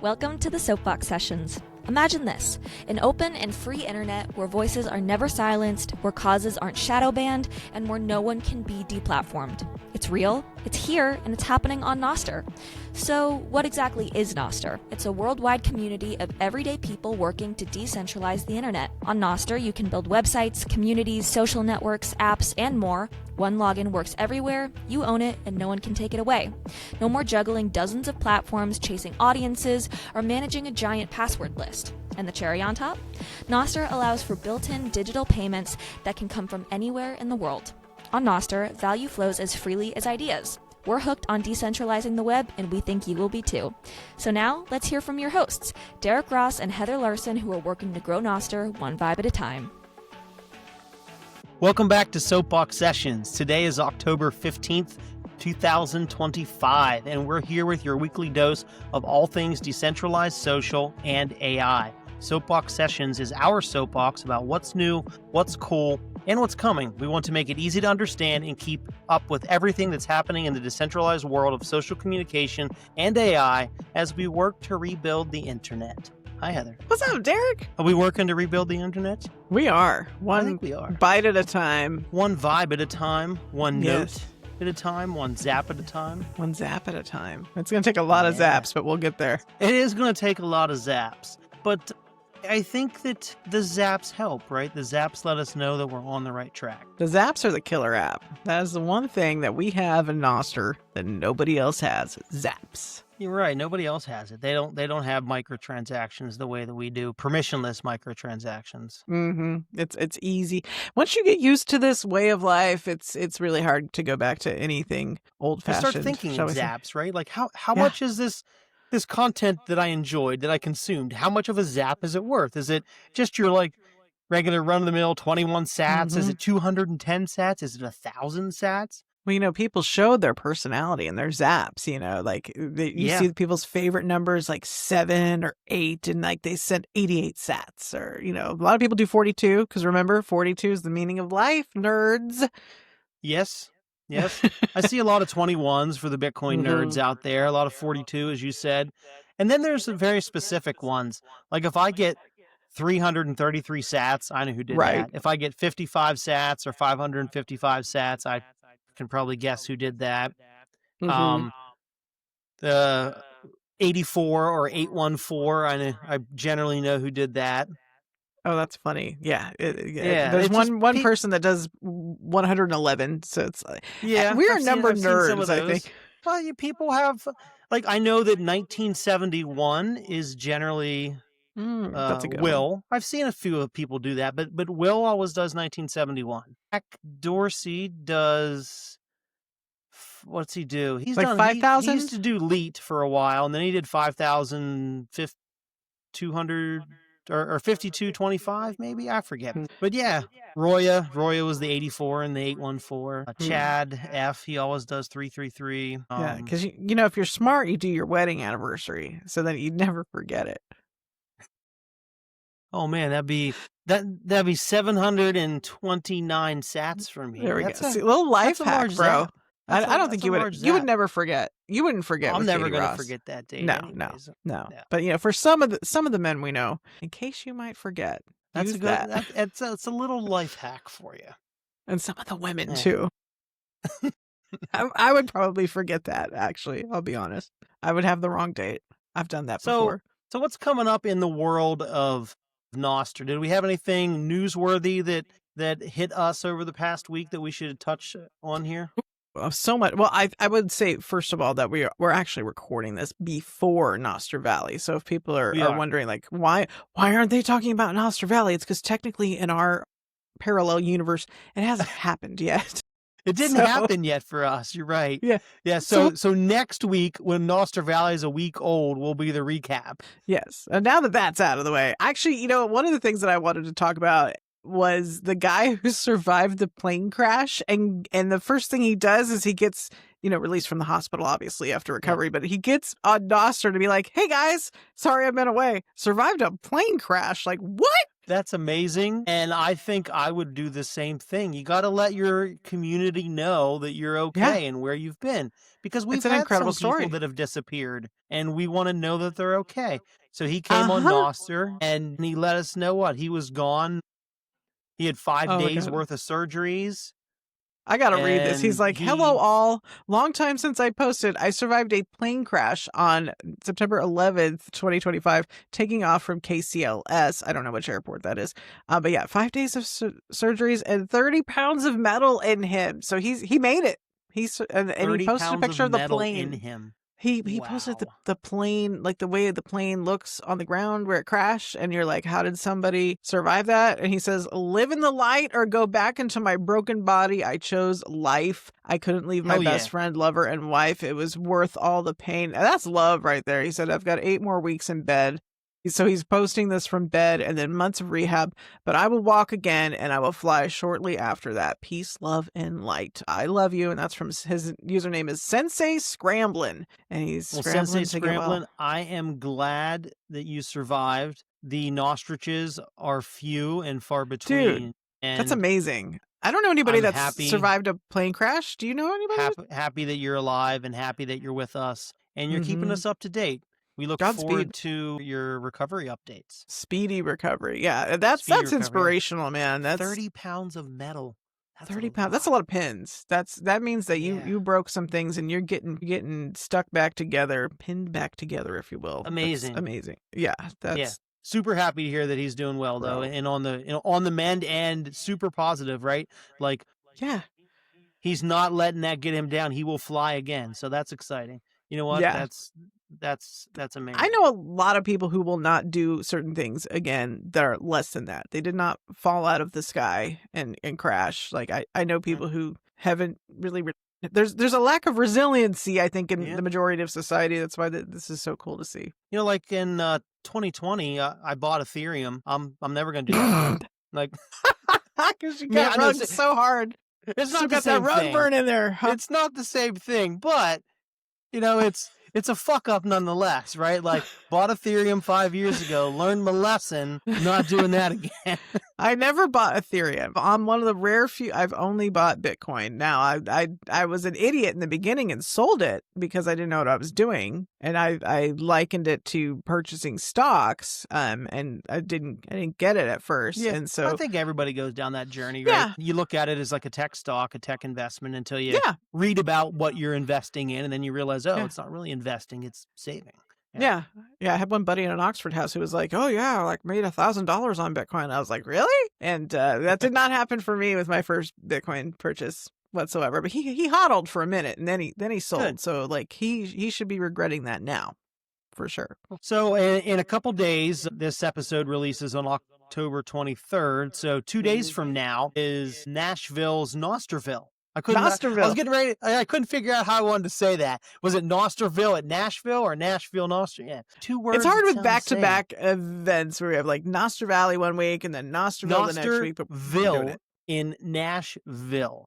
Welcome to the Soapbox Sessions. Imagine this, an open and free internet where voices are never silenced, where causes aren't shadow banned, and where no one can be deplatformed. It's real, it's here, and it's happening on Nostr. So what exactly is Nostr? It's a worldwide community of everyday people working to decentralize the internet. On Nostr, you can build websites, communities, social networks, apps, and more. One login works everywhere, you own it, and no one can take it away. No more juggling dozens of platforms, chasing audiences, or managing a giant password list. And the cherry on top? Nostr allows for built-in digital payments that can come from anywhere in the world. On Nostr, value flows as freely as ideas. We're hooked on decentralizing the web, and we think you will be too. So now, let's hear from your hosts, Derek Ross and Heather Larson, who are working to grow Nostr one vibe at a time. Welcome back to Soapbox Sessions. Today is October 15th, 2025, and we're here with your weekly dose of all things decentralized, social, and AI. Soapbox Sessions is our soapbox about what's new, what's cool, and what's coming. We want to make it easy to understand and keep up with everything that's happening in the decentralized world of social communication and AI as we work to rebuild the internet. Hi, Heather. What's up, Derek? Are we working to rebuild the internet? We are. I think we are. Bite at a time. One vibe at a time, one Yes. note at a time, one zap at a time. One zap at a time. It's going to take a lot of zaps, but we'll get there. It is going to take a lot of zaps, but I think that the zaps help, right? The zaps let us know that we're on the right track. The zaps are the killer app. That is the one thing that we have in Nostr that nobody else has. Zaps. You're right. Nobody else has it. They don't have microtransactions the way that we do. Permissionless microtransactions. Mm-hmm. It's easy. Once you get used to this way of life, it's really hard to go back to anything old-fashioned. I start thinking in zaps, right? Like how much is this content that I enjoyed, that I consumed? How much of a zap is it worth? Is it just your like regular run-of-the-mill 21 sats? Mm-hmm. Is it 210 sats? Is it 1,000 sats? Well, people showed their personality in their zaps, like you see people's favorite numbers like 7 or 8 and like they sent 88 sats or, a lot of people do 42 because remember 42 is the meaning of life, nerds. Yes. I see a lot of 21s for the Bitcoin nerds out there, a lot of 42, as you said. And then there's some very specific ones. Like if I get 333 sats, I know who did that. If I get 55 sats or 555 sats, I can probably guess who did that. The 84 or 814, I generally know who did that. Oh, that's funny. Yeah. There's one person that does 111. So it's like, we're number nerds, I think. Well, people have, like, I know that 1971 is generally that's a good Will. one. I've seen a few people do that, but Will always does 1971. Jack Dorsey does, what's he do? He's like done 5,000? He used to do Leet for a while, and then he did 5,200 or 5225 maybe, I forget. But yeah, Roya was the 84 and the 814. Chad F, he always does 333. Yeah, because if you're smart, you do your wedding anniversary so that you never forget it. Oh man, that'd be 729 sats for me. There we go. See, a little life hack, bro. I don't think you would. You would never forget. You wouldn't forget. I'm never going to forget that date. No. But for some of the men we know, in case you might forget, that's it's a little life hack for you. And some of the women too. I would probably forget that. Actually, I'll be honest. I would have the wrong date. I've done that before. So what's coming up in the world of Nostr? Did we have anything newsworthy that hit us over the past week that we should touch on here? So much. Well, I would say, first of all, that we're actually recording this before Nostr Valley. So if people are wondering, like, why aren't they talking about Nostr Valley? It's because technically in our parallel universe, it hasn't happened yet. It didn't happen yet for us. You're right. Yeah. So next week, when Nostr Valley is a week old, will be the recap. Yes. And now that that's out of the way, actually, one of the things that I wanted to talk about was the guy who survived the plane crash. And the first thing he does is he gets, released from the hospital, obviously, after recovery. But he gets on Nostr to be like, hey, guys, sorry I've been away. Survived a plane crash. Like, what? That's amazing. And I think I would do the same thing. You got to let your community know that you're Yeah, okay and where you've been, because we've it's an had incredible some people story. that have disappeared and we want to know that they're okay. So he came on Uh-huh. Nostr and he let us know what he was gone. He had 5 Oh my days God. worth of surgeries I gotta read this. He's and like, "Hello, all. Long time since I posted. I survived a plane crash on September 11th, 2025, taking off from KCLS. I don't know which airport that is. But yeah, 5 days of surgeries and 30 pounds of metal in him. So he made it. And he 30 posted a pounds of picture of the metal in plane. him. He posted Wow. the plane, like the way the plane looks on the ground where it crashed, and you're like, how did somebody survive that? And he says, live in the light or go back into my broken body. I chose life. I couldn't leave my Hell best yeah. friend, lover, and wife. It was worth all the pain. And that's love right there. He said, I've got 8 more weeks in bed. So he's posting this from bed and then months of rehab, but I will walk again and I will fly shortly after that. Peace, love, and light. I love you. And that's from his username is Sensei Scramblin'. And he's Well, scrambling Sensei to get well. Scramblin', I am glad that you survived. The Nostriches are few and far Dude, between, that's and amazing. I don't know anybody I'm that's happy survived a plane crash. Do you know anybody? happy that you're alive and happy that you're with us and you're keeping Mm-hmm. us up to date. We look Godspeed. forward to your recovery updates. Speedy recovery. Yeah, that's Speedy recovery. Yeah. inspirational, man. That's 30 pounds of metal. That's 30 a pounds. That's a lot. lot of pins. That means that Yeah. you broke some things and you're getting stuck back together, pinned back together, if you will. Amazing. That's amazing. Yeah, that's Yeah. Super happy to hear that he's doing well, though, Bro. and on the mend and super positive, right? Like, yeah. he's not letting that get him down. He will fly again. So that's exciting. You know what? Yeah. That's amazing. I know a lot of people who will not do certain things again that are less than that. They did not fall out of the sky and crash. Like I know people who haven't really there's a lack of resiliency, I think, in the majority of society. That's why this is so cool to see. You know, like in 2020, I bought Ethereum. I'm never gonna do that again. Like, because you got run so hard. It's not still the got same that run thing. burn in there. Huh? It's not the same thing, but you know, it's a fuck up nonetheless, right? Like, bought Ethereum 5 years ago, learned my lesson, not doing that again. I never bought Ethereum. I'm one of the rare few. I've only bought Bitcoin. Now, I was an idiot in the beginning and sold it because I didn't know what I was doing, and I likened it to purchasing stocks. And I didn't get it at first. Yeah, and so I think everybody goes down that journey, right? Yeah. You look at it as like a tech stock, a tech investment until you read about what you're investing in, and then you realize, oh, it's not really investing, it's saving. Yeah. I had one buddy in an Oxford house who was like, oh yeah, I like made $1,000 on Bitcoin. I was like, really? And that did not happen for me with my first Bitcoin purchase whatsoever. But he hodled for a minute and then he sold. Good. So like he should be regretting that now, for sure. So in a couple days, this episode releases on October 23rd. So 2 days from now is Nashville's Nostrville. Nostrville. I was getting ready. I couldn't figure out how I wanted to say that. Was it Nostrville at Nashville or Nashville, Nostr? Yeah, 2 words. It's hard with back-to-back events where we have like Nostr Valley one week and then Nostrville the next week. But Nostrville in Nashville.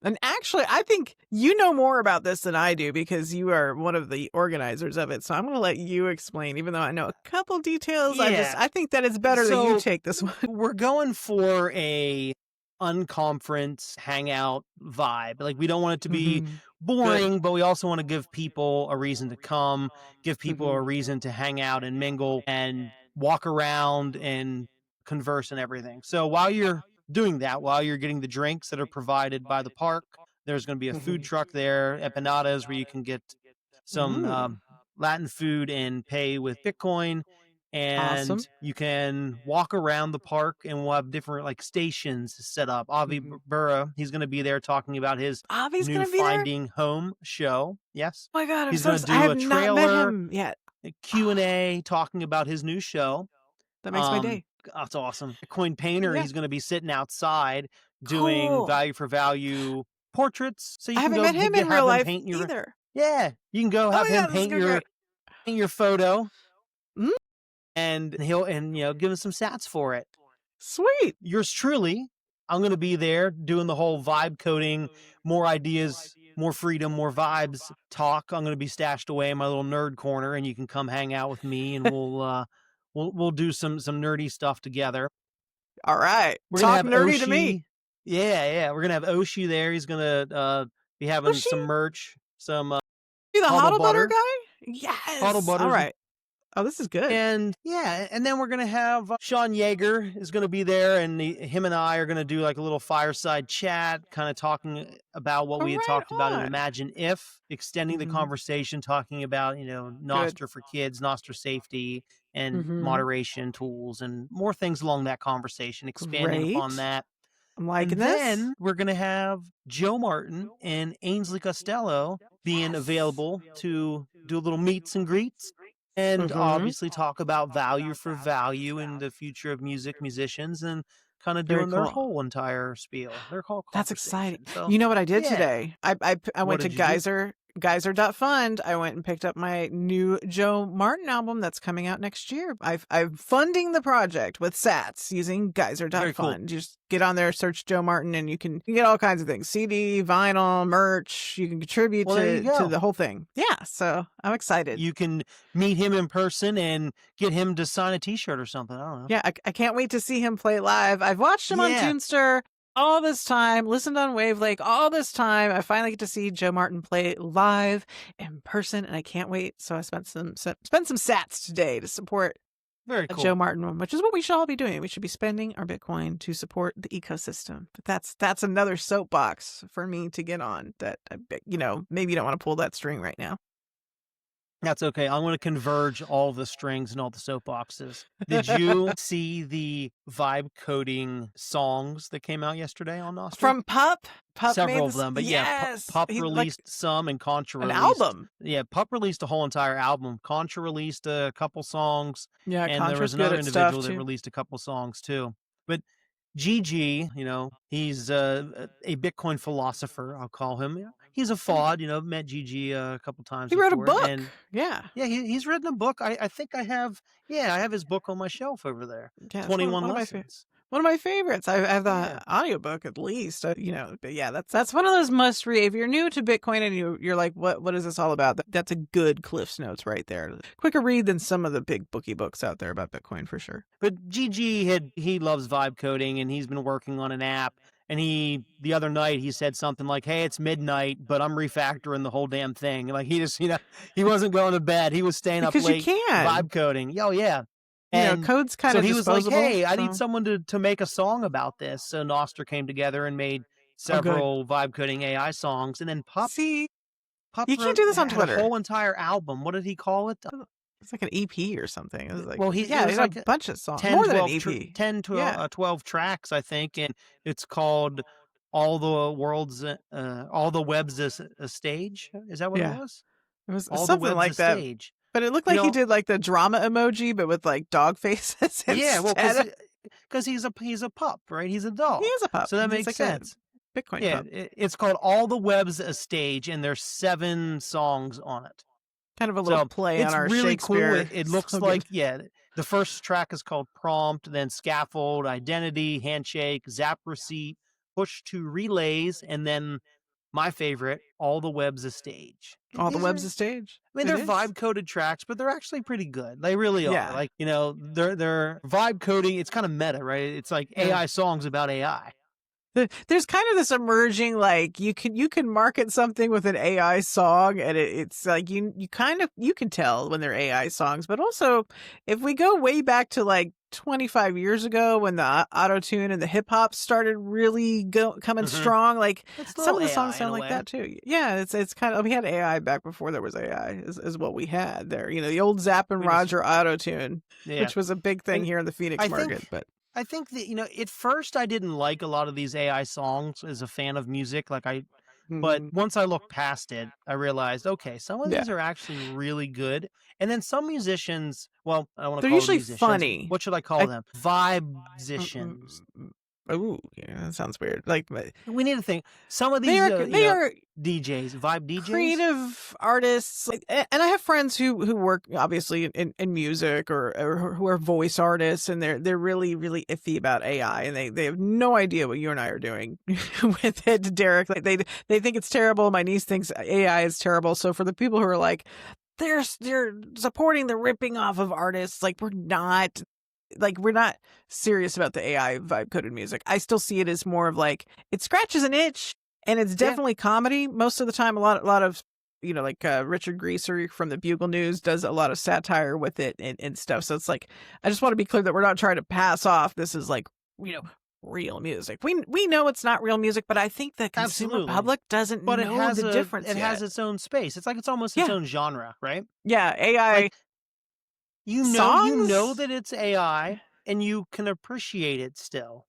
And actually, I think you know more about this than I do because you are one of the organizers of it. So I'm going to let you explain, even though I know a couple details. Yeah. I think that it's better that you take this one. We're going for a unconference hangout vibe. Like, we don't want it to be boring, but we also want to give people a reason to come, give people a reason to hang out and mingle and walk around and converse and everything. So while you're doing that, while you're getting the drinks that are provided by the park, there's going to be a food truck there, empanadas, where you can get some Latin food and pay with Bitcoin. And you can walk around the park, and we'll have different like stations set up. Avi Burra, he's going to be there talking about his new Finding Home show. Yes. Oh my God, he's going to do a trailer, not met him yet. A Q&A talking about his new show. That makes my day. That's awesome. Coin Painter, he's going to be sitting outside doing value for value portraits. So you I can haven't go met him in real life your, either. Yeah, you can go have him paint your photo. And he'll give him some sats for it. Sweet. Yours truly, I'm going to be there doing the whole vibe coding, more ideas, more freedom, more vibes talk. I'm going to be stashed away in my little nerd corner, and you can come hang out with me, and we'll do some nerdy stuff together. All right. We're Talk gonna have nerdy Oshi. to me. Yeah. We're gonna have Oshi there. He's gonna be having Oshi? some merch, some You the Huddle Huddle Butter Butter. guy? Huddle Yes. All Butters. right. Oh, this is good. And then we're going to have Sean Yeager is going to be there, and him and I are going to do like a little fireside chat, kind of talking about what we had talked about in Imagine If, extending the conversation, talking about, Nostr for kids, Nostr safety, and moderation tools, and more things along that conversation, expanding upon that. I'm liking and this. then we're going to have Joe Martin and Ainsley Costello being available to do a little meets and greets. And obviously talk about value for value in the future of musicians, and kind of doing their whole entire spiel. Their whole conversation. That's exciting. So, you know what I did today? I went to Geyser. Geyser.fund. I went and picked up my new Joe Martin album that's coming out next year. I'm funding the project with sats using Geyser.fund. Cool. Just get on there, search Joe Martin, and you can get all kinds of things. CD, vinyl, merch. You can contribute to the whole thing. Yeah, so I'm excited. You can meet him in person and get him to sign a t-shirt or something. I don't know. Yeah, I can't wait to see him play live. I've watched him on Toonster all this time, listened on Wavelake all this time. I finally get to see Joe Martin play live in person, and I can't wait. So I spent some sats today to support Very cool. Joe Martin one, which is what we should all be doing. We should be spending our Bitcoin to support the ecosystem. But that's another soapbox for me to get on that, maybe you don't want to pull that string right now. That's okay. I'm going to converge all the strings and all the soapboxes. Did you see the vibe coding songs that came out yesterday on Nostr? From Pup? Several of them, but Pup released some, and Contra released an album. Yeah, Pup released a whole entire album. Contra released a couple songs. Yeah, and there was another individual that released a couple songs too. But GG, he's a Bitcoin philosopher, I'll call him. He's a FOD, met GG a couple times. He wrote a book. And he's written a book. I think I have his book on my shelf over there. Yeah, 21 Lessons. One of my favorites. I have the audiobook at least, but that's one of those must read. If you're new to Bitcoin and you're like, what is this all about? That's a good Cliff's Notes right there. Quicker read than some of the big bookie books out there about Bitcoin for sure. But GG he loves vibe coding, and he's been working on an app. And the other night he said something like, "Hey, it's midnight, but I'm refactoring the whole damn thing." Like he just, he wasn't going to bed. He was staying up late vibe coding. Oh yeah. And code's kind of disposable. So he was like, "Hey, I need someone to make a song about this." So Nostr came together and made several vibe coding AI songs, and then Pup. You can't do this on Twitter. A whole entire album. What did he call it? It's like an EP or something. It was like, he had like a bunch of songs. 10, more 12, than an EP. 10 to 12 tracks, I think, and it's called All the Web's a Stage. Is that what it was? It was All something the Web's like a that. Stage. But it looked like he did like the drama emoji, but with like dog faces. Yeah, well, because he's a pup, right? He's a dog. He is a pup. So that makes sense. Bitcoin pup. It's called All the Web's a Stage, and there's 7 songs on it. Kind of a little play on our really Shakespeare. Cool. It looks like, the first track is called Prompt, then Scaffold, Identity, Handshake, Zap Receipt, Push to Relays, and then my favorite, All the Web's a Stage. All the Web's a Stage? I mean, they're vibe-coded tracks, but they're actually pretty good. They really are. Like, they're vibe coding. It's kind of meta, right? It's like AI songs about AI. There's kind of this emerging, like, you can market something with an AI song, and it's like you can tell when they're AI songs. But also, if we go way back to like 25 years ago when the auto-tune and the hip-hop started really coming strong, like some of the songs sound like that too. Yeah, it's kind of, we had AI back before there was AI is what we had there. The old Zapp and Roger auto-tune, which was a big thing here in the Phoenix market. But I think that, at first I didn't like a lot of these AI songs as a fan of music. But once I looked past it, I realized, okay, some of these are actually really good. And then some musicians, well, I don't want to call them musicians. They're usually funny. What should I call them? Vibe-musicians. Oh, yeah, that sounds weird. Like, we need to think. Some of these they are DJs, vibe DJs, creative artists. And I have friends who work obviously in music or who are voice artists, and they're really, really iffy about AI, and they have no idea what you and I are doing with it, Derek. Like they think it's terrible. My niece thinks AI is terrible. So for the people who are like, they're supporting the ripping off of artists, like, we're not. like, we're not serious about the AI vibe coded music. I still see it as more of like, it scratches an itch, and it's definitely comedy most of the time. A lot of, like Richard Greaser from the Bugle News does a lot of satire with it and stuff. So it's like, I just want to be clear that we're not trying to pass off this is like, real music. We know it's not real music, but I think the consumer public doesn't know the difference yet. It has its own space. It's like it's almost its own genre, right? Yeah, AI. Like, you know that it's AI, and you can appreciate it still.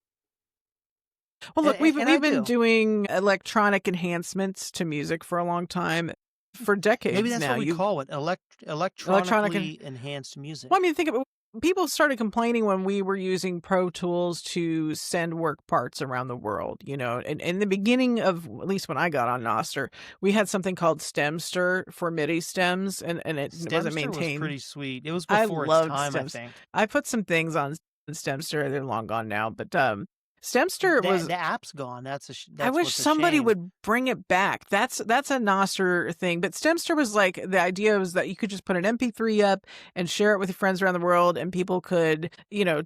Well, look, we've been doing electronic enhancements to music for a long time, for decades. Maybe that's now. what we call it, electronically enhanced music. Well, I mean, think of it. People started complaining when we were using Pro Tools to send work parts around the world, and in the beginning of, at least when I got on Nostr, we had something called Stemster for MIDI stems, and it wasn't maintained. Stemster was pretty sweet. It was before its time, stems. I think. I put some things on Stemster. They're long gone now, but Stemster was the app's gone. I wish somebody would bring it back. That's a Nostr thing. But Stemster was like, the idea was that you could just put an MP3 up and share it with your friends around the world, and people could,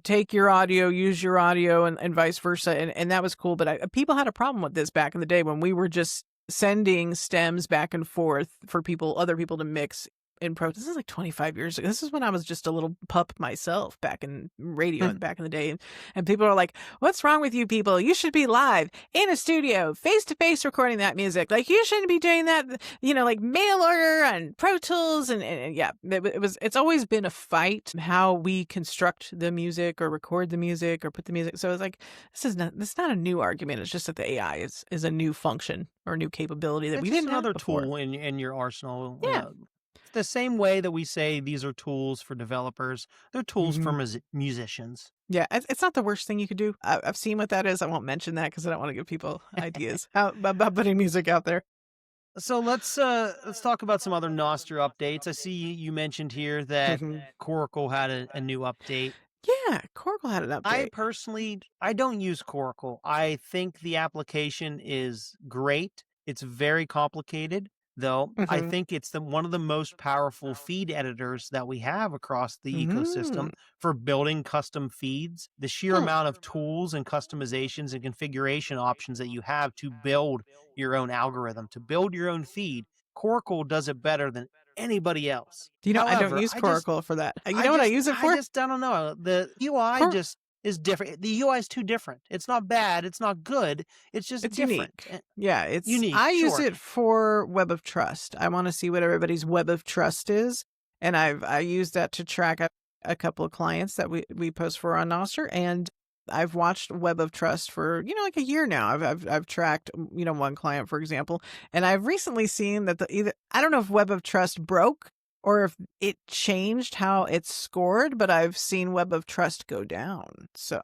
take your audio, use your audio, and vice versa. And that was cool. But people had a problem with this back in the day when we were just sending stems back and forth for other people to mix in Pro. This is like 25 years ago. This is when I was just a little pup myself back in radio back in the day. And people are like, what's wrong with you people? You should be live in a studio, face to face recording that music. Like, you shouldn't be doing that, like mail order and Pro Tools. And yeah, it's always been a fight how we construct the music or record the music or put the music. So it's like, this is not a new argument. It's just that the AI is a new function or a new capability that we didn't have before. Tool in your arsenal. Yeah. The same way that we say these are tools for developers, they're tools for musicians. Yeah, it's not the worst thing you could do. I've seen what that is. I won't mention that because I don't want to give people ideas about putting music out there. So let's talk about some other Nostr updates. I see you mentioned here that Coracle had a new update. Yeah, Coracle had an update. I don't use Coracle. I think the application is great. It's very complicated, though. I think it's one of the most powerful feed editors that we have across the ecosystem for building custom feeds. The sheer amount of tools and customizations and configuration options that you have to build your own algorithm, to build your own feed, Coracle does it better than anybody else. However, I don't use Coracle for that. You know what I use it for? I don't know. The UI is different. The UI is too different. It's not bad. It's not good. It's just different. Unique. Yeah, it's unique. I use it for Web of Trust. I want to see what everybody's Web of Trust is, and I use that to track a couple of clients that we post for on Nostr, and I've watched Web of Trust for like a year now. I've tracked one client, for example, and I've recently seen that I don't know if Web of Trust broke or if it changed how it's scored, but I've seen Web of Trust go down. So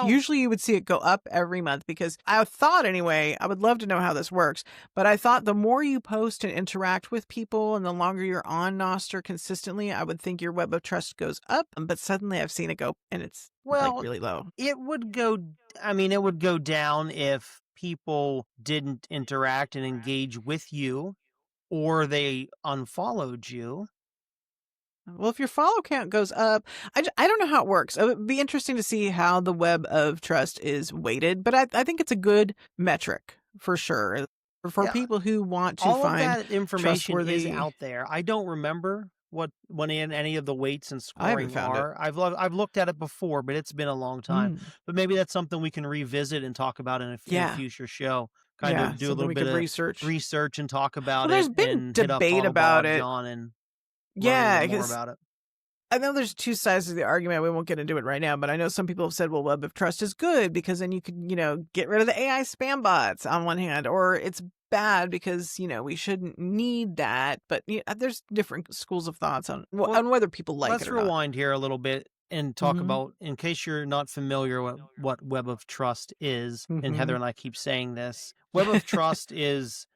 usually you would see it go up every month, because I thought, anyway, I would love to know how this works, but I thought the more you post and interact with people and the longer you're on Nostr consistently, I would think your Web of Trust goes up, but suddenly I've seen it go, and it's really low. It would go down if people didn't interact and engage with you, or they unfollowed you. Well, if your follow count goes up, I don't know how it works. It would be interesting to see how the Web of Trust is weighted, but I think it's a good metric for sure for people who want to all find of that information is out there. I don't remember what any of the weights and scoring are. I've looked at it before, but it's been a long time. But maybe that's something we can revisit and talk about in a future show. Kind of do a little bit of research and talk about it. There's been debate about it. And more about it. I know there's two sides of the argument. We won't get into it right now, but I know some people have said, well, Web of Trust is good because then you could, get rid of the AI spam bots on one hand, or it's bad because, we shouldn't need that. But there's different schools of thoughts on whether people like it or not. Let's rewind here a little bit and talk about, in case you're not familiar with what Web of Trust is, and Heather and I keep saying this, Web of Trust is,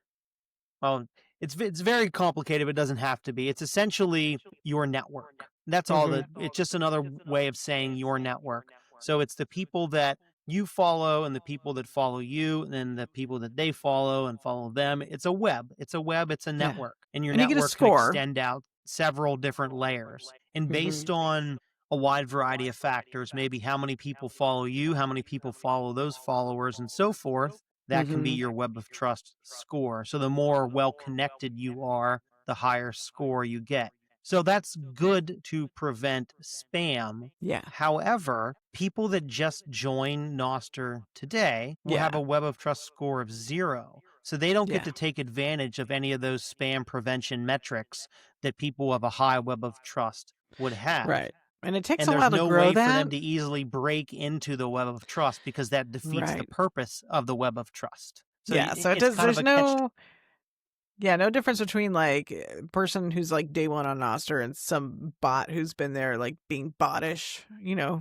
it's very complicated, but it doesn't have to be. It's essentially your network. That's all it's just another way of saying your network. So it's the people that you follow and the people that follow you, and then the people that they follow and follow them. It's a web. It's a network. And your network can extend out several different layers. And based on a wide variety of factors, maybe how many people follow you, how many people follow those followers, and so forth. That can be Mm-hmm. your Web of Trust score. So the more well-connected you are, the higher score you get. So that's good to prevent spam. Yeah. However, people that just join Nostr today will have a Web of Trust score of 0. So they don't get to take advantage of any of those spam prevention metrics that people who have a high Web of Trust would have. Right. And it takes And a there's while to no grow way that. for them to easily break into the Web of Trust because that defeats the purpose of the Web of Trust. So so it it's does. kind of There's a catch. no difference between like a person who's like day one on Nostr and some bot who's been there like being bottish,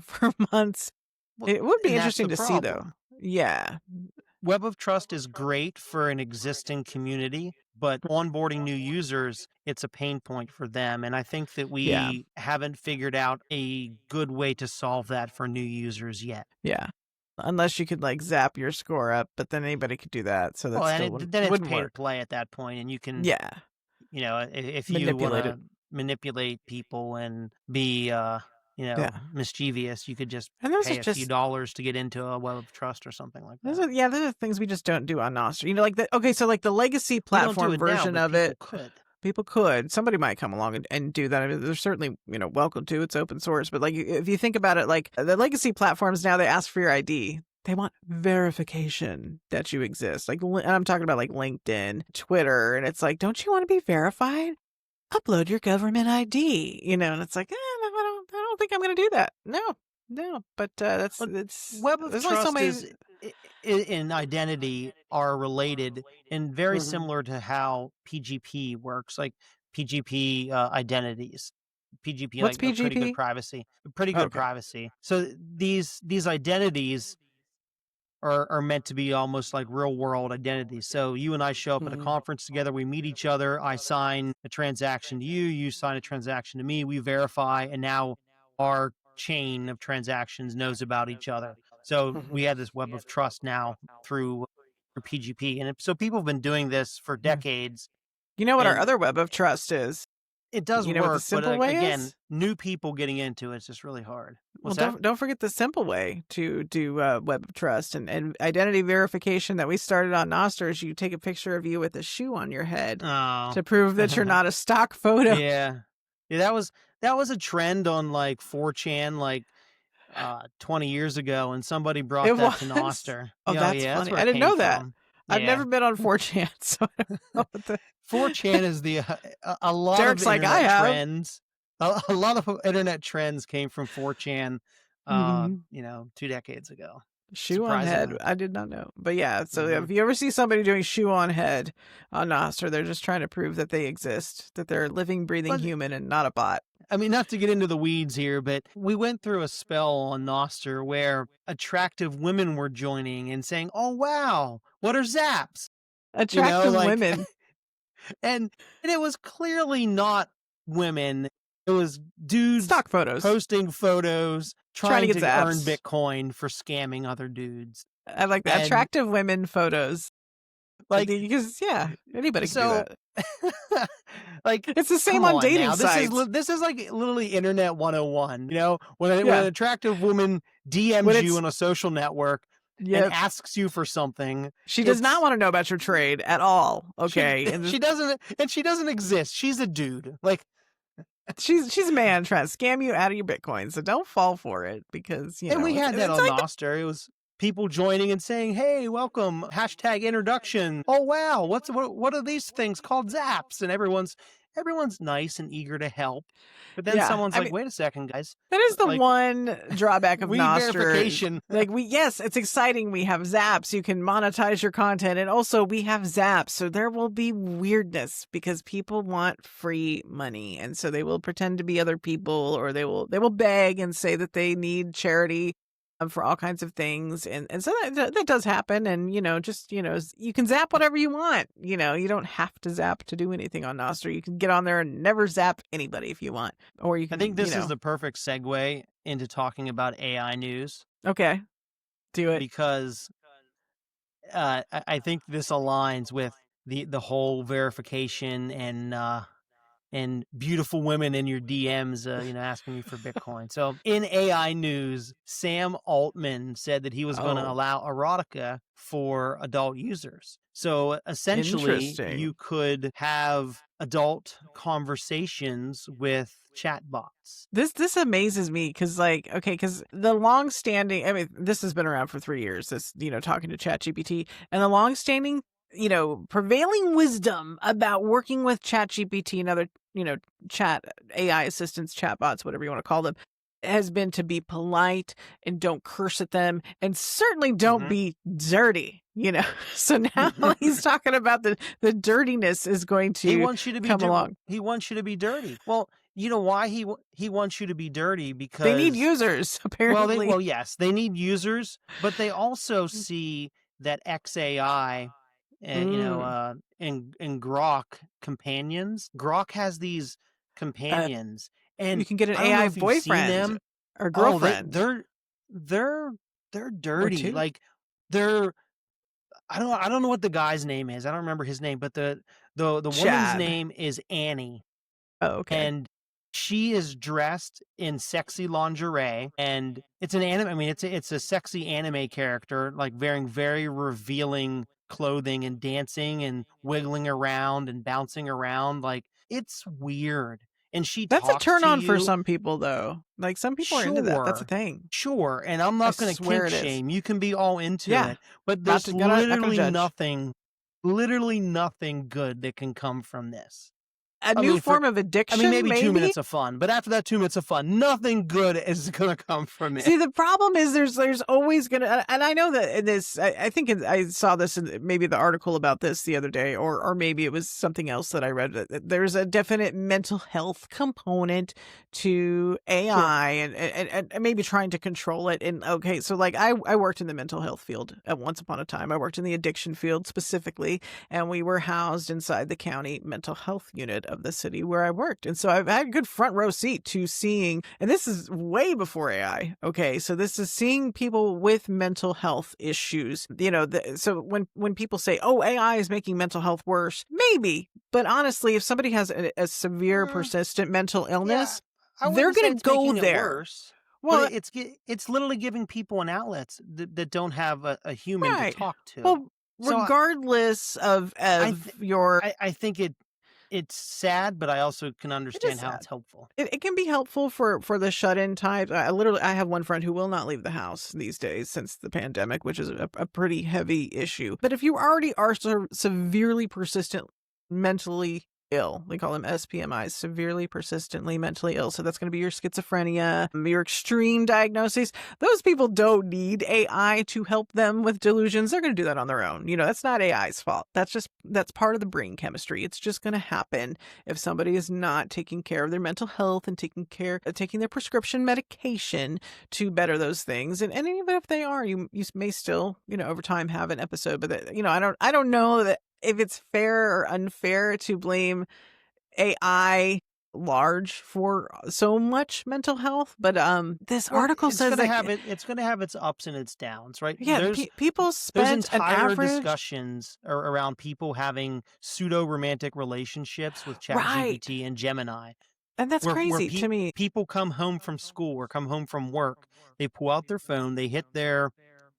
for months. Well, It would be and that's interesting the to see though. problem. Yeah. Web of Trust is great for an existing community, but onboarding new users, it's a pain point for them. And I think that we haven't figured out a good way to solve that for new users yet. Yeah. Unless you could like zap your score up, but then anybody could do that. So that's then it's wouldn't pay work. to play at that point, and you can, if you want to manipulate people and be, mischievous, you could just pay a few dollars to get into a Web of Trust or something like that. Those are things we just don't do on Nostr. So like the legacy platform version of it. People could. Somebody might come along and do that. I mean, they're certainly, welcome to. It's open source. But like, if you think about it, like the legacy platforms now, they ask for your ID. They want verification that you exist. Like, and I'm talking about like LinkedIn, Twitter, and it's like, don't you want to be verified? Upload your government ID. And it's like, I don't think I'm going to do that. No. But it's Web of Trust in identity are related and very similar to how PGP works, like PGP identities. PGP, what's like PGP? Pretty good privacy. Pretty good privacy. So these identities are meant to be almost like real world identities. So you and I show up at a conference together, we meet each other, I sign a transaction to you, you sign a transaction to me, we verify, and now our chain of transactions knows about each other. So we have this Web of Trust now through PGP. And so people have been doing this for decades. You know what our other Web of Trust is? It does work, what the simple way again, is? new people getting into it's just really hard. Don't forget the simple way to do Web of Trust and identity verification that we started on Nostr is you take a picture of you with a shoe on your head to prove that you're not a stock photo. Yeah, that was a trend on like 4chan, like 20 years ago, and somebody brought that to Nostr. Oh, that's funny. I didn't know that. I've never been on 4chan, so I don't know what 4chan is a lot Derek's of internet trends. A lot of internet trends came from 4chan, 2 decades ago. Shoe on head. I did not know. But yeah, so if you ever see somebody doing shoe on head on Nostr, they're just trying to prove that they exist, that they're a living, breathing human and not a bot. I mean, not to get into the weeds here, but we went through a spell on Nostr where attractive women were joining and saying, "Oh, wow, what are zaps?" Attractive women. And it was clearly not women. It was dudes stock photos posting photos trying to get earn Bitcoin for scamming other dudes. I like that. Attractive women photos. Like, because anybody can do that. Like, it's the same on dating sites. This is like literally Internet 101. When an attractive woman DMs you on a social network and asks you for something, she does not want to know about your trade at all. Okay, she doesn't exist. She's a dude. Like, she's a man trying to scam you out of your Bitcoin. So don't fall for it because And we had that on Nostr. It was people joining and saying, "Hey, welcome, #introduction. Oh wow, what are these things called zaps?" And everyone's nice and eager to help. But then someone's like, "Wait a second, guys." That is the one drawback of Nostr. Verification. It's exciting. We have zaps. You can monetize your content, and also we have zaps. So there will be weirdness because people want free money, and so they will pretend to be other people, or they will beg and say that they need charity for all kinds of things, and so that does happen. And you can zap whatever you want. You don't have to zap to do anything on Nostr. You can get on there and never zap anybody if you want, or you can. I think this is the perfect segue into talking about AI news. Okay, do it, because I think this aligns with the whole verification and and beautiful women in your DMs, asking you for Bitcoin. So in AI news, Sam Altman said that he was going to allow erotica for adult users. So essentially, you could have adult conversations with chatbots. This amazes me because because the long-standing, I mean, this has been around for 3 years, this, talking to ChatGPT, and the long-standing, prevailing wisdom about working with ChatGPT and other, chat AI assistants, chatbots, whatever you want to call them, has been to be polite and don't curse at them and certainly don't be dirty, So now he's talking about the dirtiness is going to he wants you to be come along. He wants you to be dirty. Well, you know why he wants you to be dirty? Because they need users, apparently. Well, yes, they need users, but they also see that XAI and Grok companions. Grok has these companions, and you can get an AI boyfriend or girlfriend. They're dirty. Like they're I don't know what the guy's name is. I don't remember his name, but the woman's name is Annie. Oh, okay. And she is dressed in sexy lingerie, and it's an anime. I mean, it's a sexy anime character, like wearing very revealing clothing and dancing and wiggling around and bouncing around. Like, it's weird. And that's a turn on you. For some people, though. Like, some people are into that. That's a thing. Sure. And I'm not going to kink shame. You can be all into it, but there's literally nothing good that can come from this. A new form of addiction. I mean, maybe 2 minutes of fun, but after that 2 minutes of fun, nothing good is going to come from it. See, the problem is there's always going to, and I know that in this, I think I saw this in maybe the article about this the other day, or maybe it was something else that I read. There's a definite mental health component to AI, sure. and maybe trying to control it. And okay, so like I worked in the mental health field at once upon a time. I worked in the addiction field specifically, and we were housed inside the county mental health unit of the city where I worked. And so I've had a good front row seat to seeing, and this is way before AI. Okay. So this is seeing people with mental health issues, so when people say, oh, AI is making mental health worse, maybe, but honestly, if somebody has a severe persistent mental illness, they're going to go there. Well, it's literally giving people an outlet that don't have a human to talk to. Well, regardless of your, I think it's sad, but I also can understand how it's helpful. It can be helpful for the shut-in type. I have one friend who will not leave the house these days since the pandemic, which is a pretty heavy issue. But if you already are severely persistent mentally ill, we call them SPMIs, severely persistently mentally ill. So that's going to be your schizophrenia, your extreme diagnoses. Those people don't need AI to help them with delusions. They're going to do that on their own. That's not AI's fault. That's part of the brain chemistry. It's just going to happen if somebody is not taking care of their mental health and taking their prescription medication to better those things. And even if they are, you may still, over time have an episode. But I don't know that if it's fair or unfair to blame AI large for so much mental health, but this article says it's going to have its ups and its downs, right? Yeah, people spend there's entire discussions around people having pseudo romantic relationships with ChatGPT and Gemini. And that's crazy to me. People come home from school or come home from work, they pull out their phone, they hit their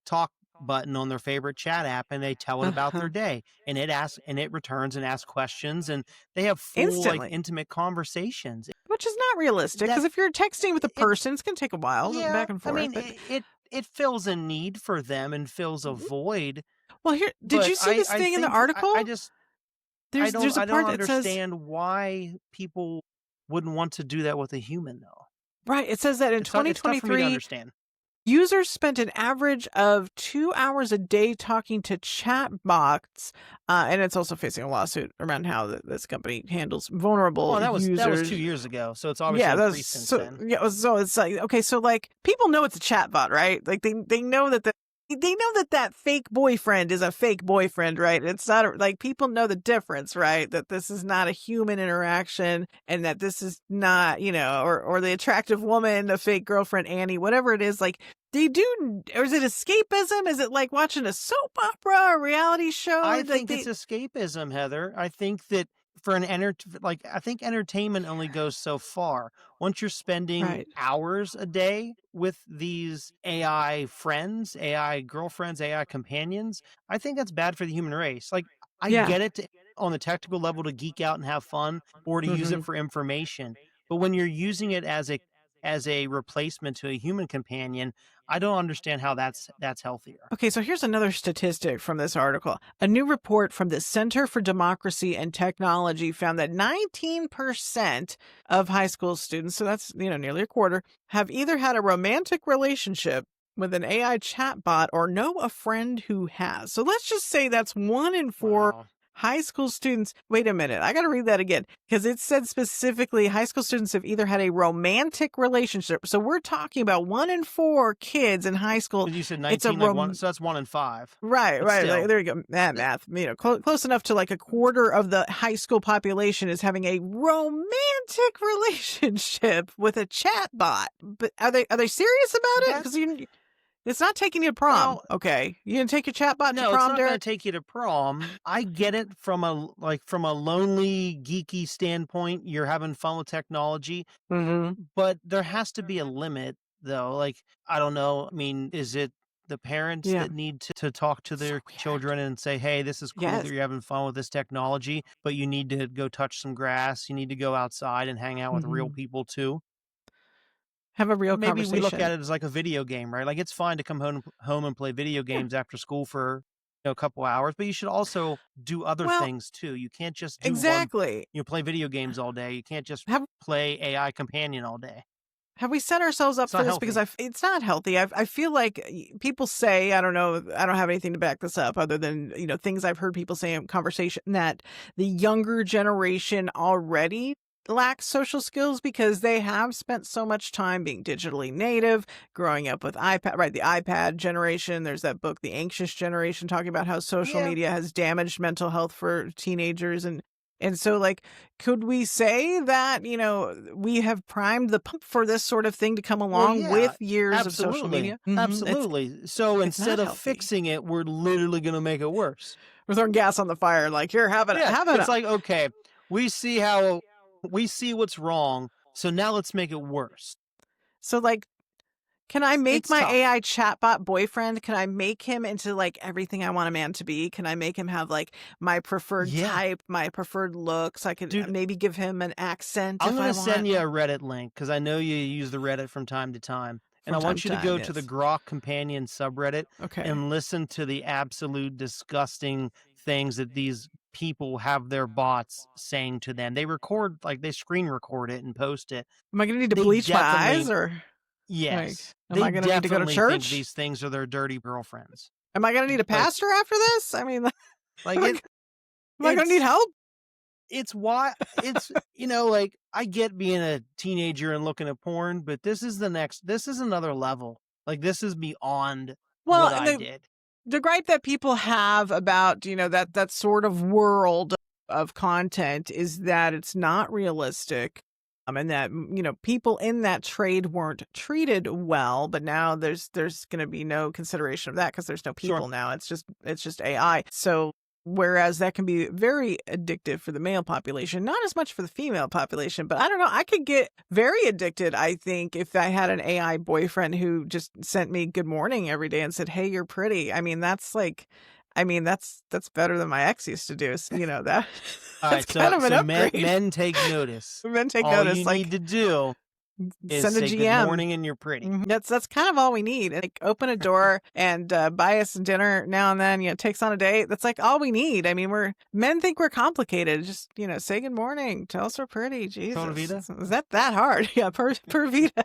talk button on their favorite chat app, and they tell it about their day, and it returns and asks questions, and they have full intimate conversations, which is not realistic, because if you're texting with a person, it's going to take a while back and forth. I mean, it fills a need for them and fills a void. Well, did you see this thing in the article? I don't understand why people wouldn't want to do that with a human, though. Right. It says that in 2023, it's tough for me to understand. Users spent an average of 2 hours a day talking to chatbots, and it's also facing a lawsuit around how this company handles vulnerable users. That was 2 years ago, so it's obviously increased since then. Yeah, so it's like, okay, so like people know it's a chatbot, right? Like they know that that fake boyfriend is a fake boyfriend, right? It's not like people know the difference, right? That this is not a human interaction, and that this is not, or the attractive woman, the fake girlfriend, Annie, whatever it is. Like they do, or is it escapism? Is it like watching a soap opera, a reality show? I think it's escapism, Heather. I think that for I think entertainment only goes so far. Once you're spending Right. hours a day with these AI friends, AI girlfriends, AI companions, I think that's bad for the human race. Like, I Yeah. get it on the technical level to geek out and have fun or to use it for information, but when you're using it as a replacement to a human companion, I don't understand how that's healthier. Okay, so here's another statistic from this article. A new report from the Center for Democracy and Technology found that 19% of high school students, so that's, nearly a quarter, have either had a romantic relationship with an AI chatbot or know a friend who has. So let's just say that's 1 in 4 Wow. high school students. Wait a minute. I got to read that again because it said specifically high school students have either had a romantic relationship. So we're talking about 1 in 4 kids in high school. Because you said It's a 19, like one, so that's 1 in 5. Right, But right. still, There you go. Math, close enough to like a quarter of the high school population is having a romantic relationship with a chatbot. But are they serious about it? Because it's not taking you to prom. well, Okay, you gonna take your chatbot to no, it's prom, not going to Derek? take you to prom. I get it from a lonely, geeky standpoint. You're having fun with technology, Mm-hmm. but there has to be a limit, though. Like, I don't know. I mean, is it the parents Yeah. that need to talk to So their weird. children and say, hey, this is cool that Yes. you're having fun with this technology, but you need to go touch some grass. You need to go outside and hang out with real Mm-hmm. people too. Have a Or real maybe we look conversation. at it as like a video game, right? Like, it's fine to come home and play video Yeah. games after school for a couple hours, but you should also do other Well, things too. You can't just do one, exactly. play video games all day. You can't just Have play AI companion all day. Have we set ourselves up It's for not this? Because healthy. it's not healthy. I feel like people say, I don't know, I don't have anything to back this up other than, things I've heard people say in conversation that the younger generation already lacks social skills because they have spent so much time being digitally native, growing up with iPad, right? The iPad generation. There's that book, The Anxious Generation, talking about how social Yeah. media has damaged mental health for teenagers. And so, like, could we say that, we have primed the pump for this sort of thing to come Well, along yeah, with years of social absolutely. media? Mm-hmm. Absolutely. So It's instead not of healthy. fixing it, we're literally going to make it worse. We're throwing gas on the fire. Like, here, have Yeah. it. It's like, okay, we see what's wrong. So now let's make it worse. So, like, can I make It's my tough. AI chatbot boyfriend? Can I make him into like everything I want a man to be? Can I make him have like my preferred Yeah. type, my preferred looks? I could Dude, maybe give him an accent I'm if going I to send want. you a Reddit link because I know you use the Reddit from time to time. And I From time want to you to time, go to the yes. Grok Companion subreddit Okay. and listen to the absolute disgusting things that these people have their bots saying to them. They screen record it and post it. Am I going to need to They bleach my definitely, eyes or like, yes, am they I going to need to go to definitely think church? these things are their dirty girlfriends. Am I going to need a Like, pastor after this? I mean, like am it, I going to need it's, help? it's why it's, like, I get being a teenager and looking at porn, but this is another level. Like, this is beyond Well, what I did. the gripe that people have about, that sort of world of content is that it's not realistic. And that, people in that trade weren't treated well, but now there's going to be no consideration of that because there's no people Sure. now. It's just AI. So whereas that can be very addictive for the male population, not as much for the female population, but I don't know. I could get very addicted, I think, if I had an AI boyfriend who just sent me good morning every day and said, hey, you're pretty. I mean, that's better than my ex used to do. That All that's right, kind of an so upgrade. men take notice. Men take All notice. you Like, need to do is send a say good GM. morning and you're pretty. Mhm. That's kind of all we need. Like, open a door and buy us dinner now and then. Takes on a date. That's like all we need. I mean, men think we're complicated. Just say good morning. Tell us we're pretty. Jesus, Pura vida? is that hard? Yeah, per vida.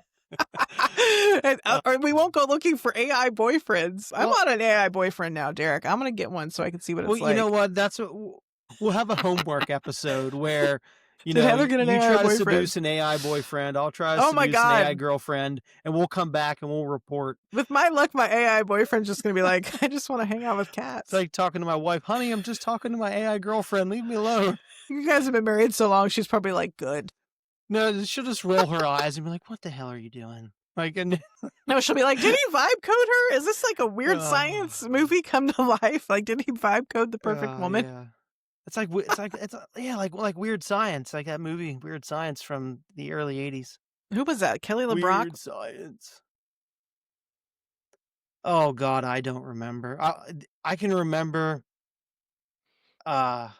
Or we won't go looking for AI boyfriends. I want an AI boyfriend now, Derek. I'm gonna get one so I can see what it's like. Well, you know what? That's what we'll have a homework episode where Did Heather get an you AI try to boyfriend? seduce an AI boyfriend. I'll try to Oh my seduce an AI God. girlfriend, and we'll come back and we'll report. With my luck, my AI boyfriend's just gonna be like, I just want to hang out with cats. It's like talking to my wife, honey. I'm just talking to my AI girlfriend. Leave me alone. You guys have been married so long, she's probably like, good. No, she'll just roll her eyes and be like, "What the hell are you doing?" Like, and No, she'll be like, did he vibe code her? Is this like a weird science movie come to life? Like, did he vibe code the perfect woman? Yeah. Like Weird Science, like that movie Weird Science from the early 80s. Who was that? Kelly LeBrock? Weird Science. Oh God, I don't remember. I can remember. I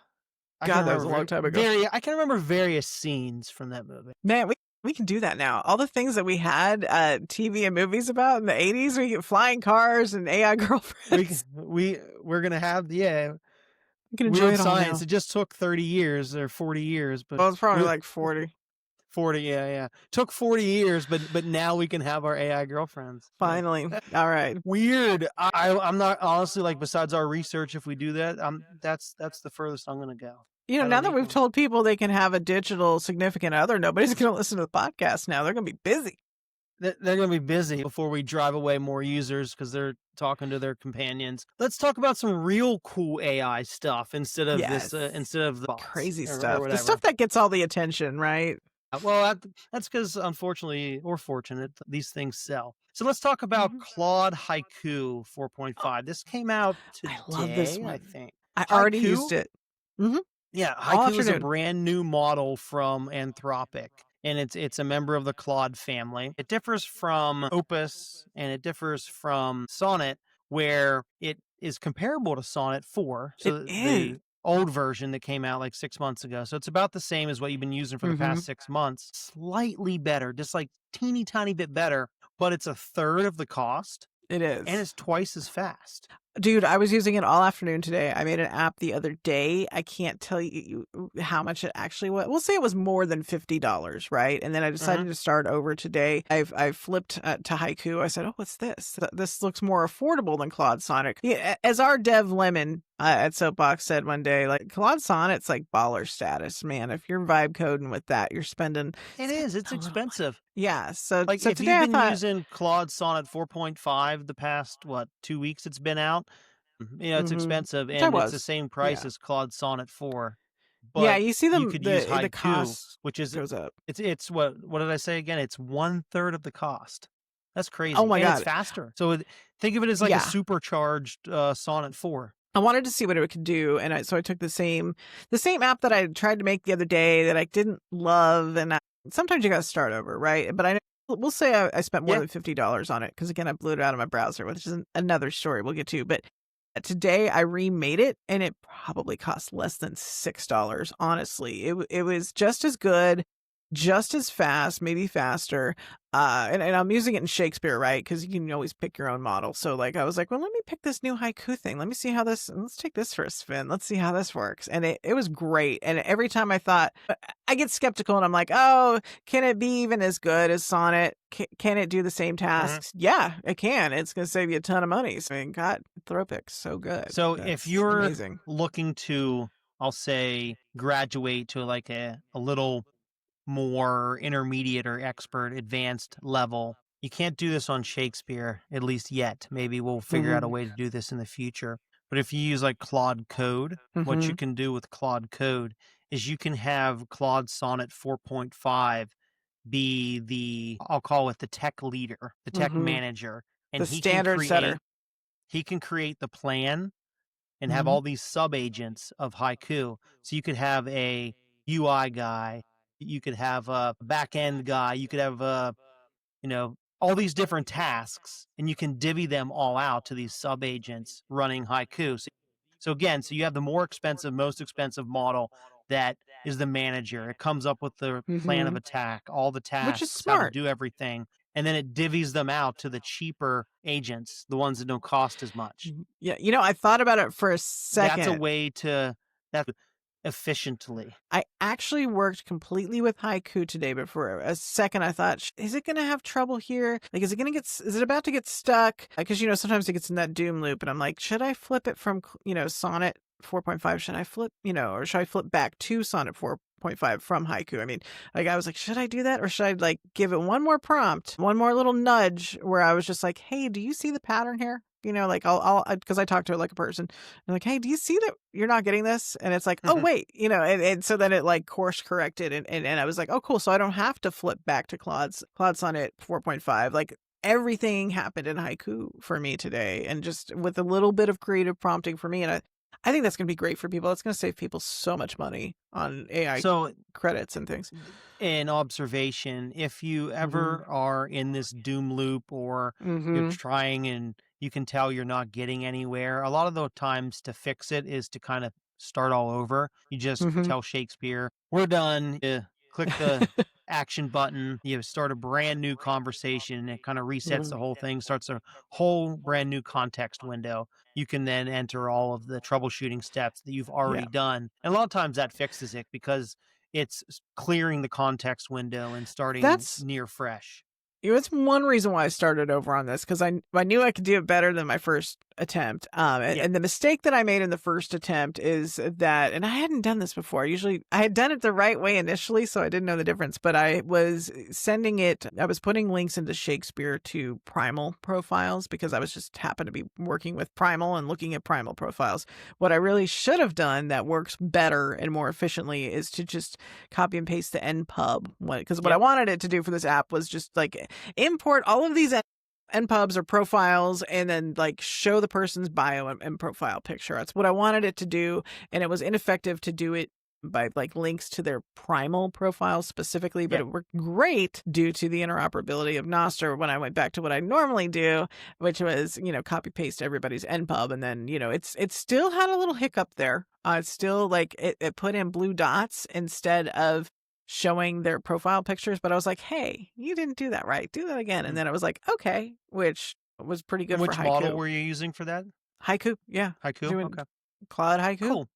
can God, that was a remember long time ago. I can remember various scenes from that movie. Man, we can do that now. All the things that we had TV and movies about in the 80s, we get flying cars and AI girlfriends. We're gonna have we can enjoy Weird it all Science. now. It just took 30 years or 40 years, but Well, it's probably like 40. 40, yeah. Took 40 years, but now we can have our AI girlfriends. Finally. All right. Weird. I'm not honestly, like, besides our research, if we do that, that's the furthest I'm gonna go. You know, now that we've told people they can have a digital significant other, nobody's going to listen to the podcast now. They're going to be busy. They're going to be busy before we drive away more users because they're talking to their companions. Let's talk about some real cool AI stuff instead of instead of the bots crazy or stuff. whatever. The stuff that gets all the attention, right? Well, that's because, unfortunately or fortunate, these things sell. So let's talk about Claude Haiku 4.5. This came out today, I love this one. I think. I already used it. Mm-hmm. Yeah, Haiku is a brand new model from Anthropic, and it's a member of the Claude family. It differs from Opus, and it differs from Sonnet, where it is comparable to Sonnet 4. So the old version that came out like 6 months ago. So it's about the same as what you've been using for the past 6 months. Slightly better, just like teeny tiny bit better, but it's a third of the cost. It is. And it's twice as fast. Dude, I was using it all afternoon today. I made an app the other day. I can't tell you how much it actually was. We'll say it was more than $50, right? And then I decided to start over today. I flipped to Haiku. I said, oh, what's this? This looks more affordable than Claude Sonnet. Yeah, as our dev Lemon at Soapbox said one day, like, Claude Sonnet's like baller status, man. If you're vibe coding with that, you're spending... It's expensive. Yeah. So, like, so if today you've been using Claude Sonnet 4.5 the past, 2 weeks it's been out, it's expensive, and it's the same price as Claude Sonnet 4. But you see them. You could use Haiku, the cost which is goes up. It's what did I say again? It's 1/3 of the cost. That's crazy. Oh my God, it's faster. So think of it as like a supercharged Sonnet 4. I wanted to see what it could do, and so I took the same app that I tried to make the other day that I didn't love, and sometimes you got to start over, right? But we'll say I spent more than $50 on it because, again, I blew it out of my browser, which is another story we'll get to. But today I remade it, and it probably cost less than $6. Honestly, it was just as good, just as fast, maybe faster. And I'm using it in Shakespeare, right? Because you can always pick your own model. So like I was like, well, let me pick this new Haiku thing. Let me see how let's take this for a spin. Let's see how this works. And it was great. And every time I thought, I get skeptical and I'm like, oh, can it be even as good as Sonnet? Can it do the same tasks? Yeah, it can. It's going to save you a ton of money. So, I mean, God, Anthropic's so good. So if you're looking to, I'll say, graduate to like a little more intermediate or expert advanced level, you can't do this on Shakespeare, at least yet. Maybe we'll figure out a way to do this in the future. But if you use like Claude Code, what you can do with Claude Code is you can have Claude Sonnet 4.5 be the, I'll call it the tech leader, the tech manager, and the standard setter. He can create the plan and have all these sub agents of Haiku. So you could have a UI guy, you could have a back-end guy, you could have all these different tasks, and you can divvy them all out to these sub-agents running Haiku. So you have the more expensive, most expensive model that is the manager. It comes up with the plan of attack, all the tasks, which is smart, how to do everything, and then it divvies them out to the cheaper agents, the ones that don't cost as much. Yeah, I thought about it for a second. That's a way to efficiently. I actually worked completely with Haiku today, but for a second I thought, is it going to have trouble here? Like, is it about to get stuck? Because, sometimes it gets in that doom loop, and I'm like, should I flip it from, Sonnet 4.5? Should I flip, or should I flip back to Sonnet 4.5 from Haiku? I mean, like, I was like, should I do that? Or should I like give it one more prompt, one more little nudge where I was just like, hey, do you see the pattern here? Like I'll because I talk to it like a person. I'm like, hey, do you see that you're not getting this? And it's like, oh wait, and so then it like course corrected, and I was like, oh cool, so I don't have to flip back to Claude Sonnet 4.5. Like everything happened in Haiku for me today, and just with a little bit of creative prompting for me, and I think that's going to be great for people. It's going to save people so much money on AI credits and things. In observation, if you ever are in this doom loop or you're trying and you can tell you're not getting anywhere, a lot of the times to fix it is to kind of start all over. You just tell Shakespeare, we're done. You click the action button, you start a brand new conversation, and it kind of resets the whole thing, starts a whole brand new context window. You can then enter all of the troubleshooting steps that you've already done. And a lot of times that fixes it because it's clearing the context window and starting near fresh. It's one reason why I started over on this, because I knew I could do it better than my first attempt. And the mistake that I made in the first attempt is that, and I hadn't done this before. I had done it the right way initially, so I didn't know the difference, but I was putting links into Shakespeare to Primal profiles because I was just happened to be working with Primal and looking at Primal profiles. What I really should have done that works better and more efficiently is to just copy and paste the npub, because what I wanted it to do for this app was just like import all of these npubs or profiles and then like show the person's bio and profile picture. That's what I wanted it to do, and it was ineffective to do it by like links to their Primal profiles specifically, but it worked great due to the interoperability of Nostr when I went back to what I normally do, which was, copy paste everybody's npub, and then, it still had a little hiccup there. It's still like it put in blue dots instead of showing their profile pictures, but I was like, hey, you didn't do that right. Do that again. And then I was like, okay, which was pretty good for Haiku. Which model were you using for that? Haiku, yeah. Haiku, okay. Claude Haiku. Cool.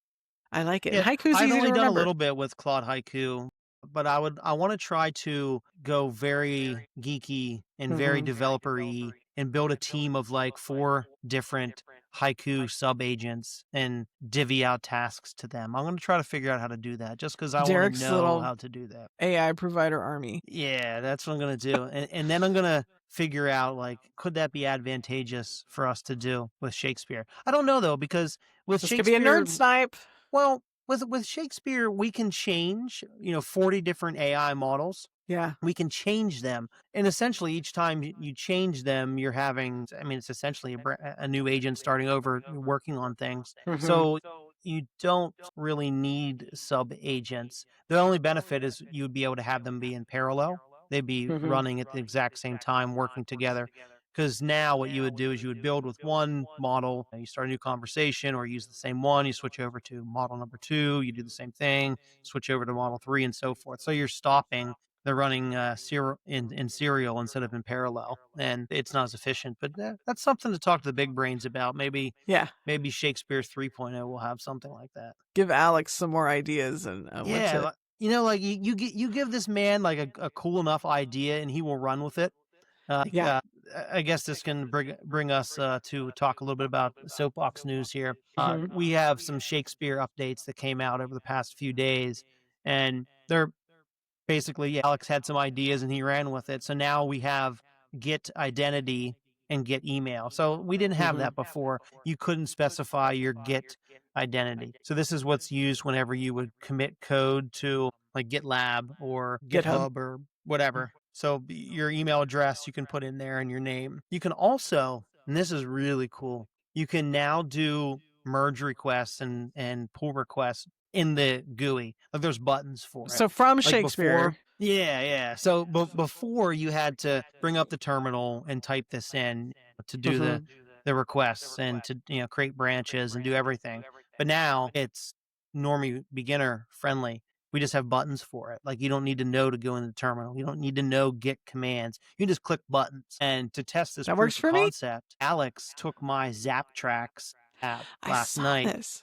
I like it. Yeah, Haiku's I've easy only to done remember. a little bit with Claude Haiku, but I want to try to go very geeky and very developer-y and build a team of like 4 different Haiku sub-agents and divvy out tasks to them. I'm going to try to figure out how to do that just because I want to know how to do that. AI provider army. Yeah, that's what I'm going to do. And then I'm going to figure out, like, could that be advantageous for us to do with Shakespeare? I don't know, though, because with Shakespeare... This could be a nerd snipe. Well, with Shakespeare, we can change, 40 different AI models. Yeah. We can change them. And essentially, each time you change them, you're having, it's essentially a new agent starting over, working on things. So you don't really need sub-agents. The only benefit is you would be able to have them be in parallel. They'd be running at the exact same time, working together. Because now what you would do is you would build with one model, you start a new conversation or use the same one, you switch over to model number 2, you do the same thing, switch over to model 3 and so forth. So you're stopping. They're running in serial instead of in parallel, and it's not as efficient. But that's something to talk to the big brains about. Maybe Shakespeare 3.0 will have something like that. Give Alex some more ideas and like you give this man like a cool enough idea, and he will run with it. I guess this can bring us to talk a little bit about Soapbox news here. We have some Shakespeare updates that came out over the past few days, and they're basically, Alex had some ideas and he ran with it. So now we have get identity and get email. So we didn't have that before. You couldn't specify your get identity. So this is what's used whenever you would commit code to like GitLab or GitHub or whatever. So your email address you can put in there and your name. You can also, and this is really cool, you can now do merge requests and pull requests in the GUI. Like there's buttons for it. So from Shakespeare. Yeah. So before you had to bring up the terminal and type this in to do the requests and to create branches and do everything. But now it's normie beginner friendly. We just have buttons for it. Like you don't need to know to go in the terminal. You don't need to know Git commands. You just click buttons. And to test this proof of concept, Alex took my ZapTracks app last night.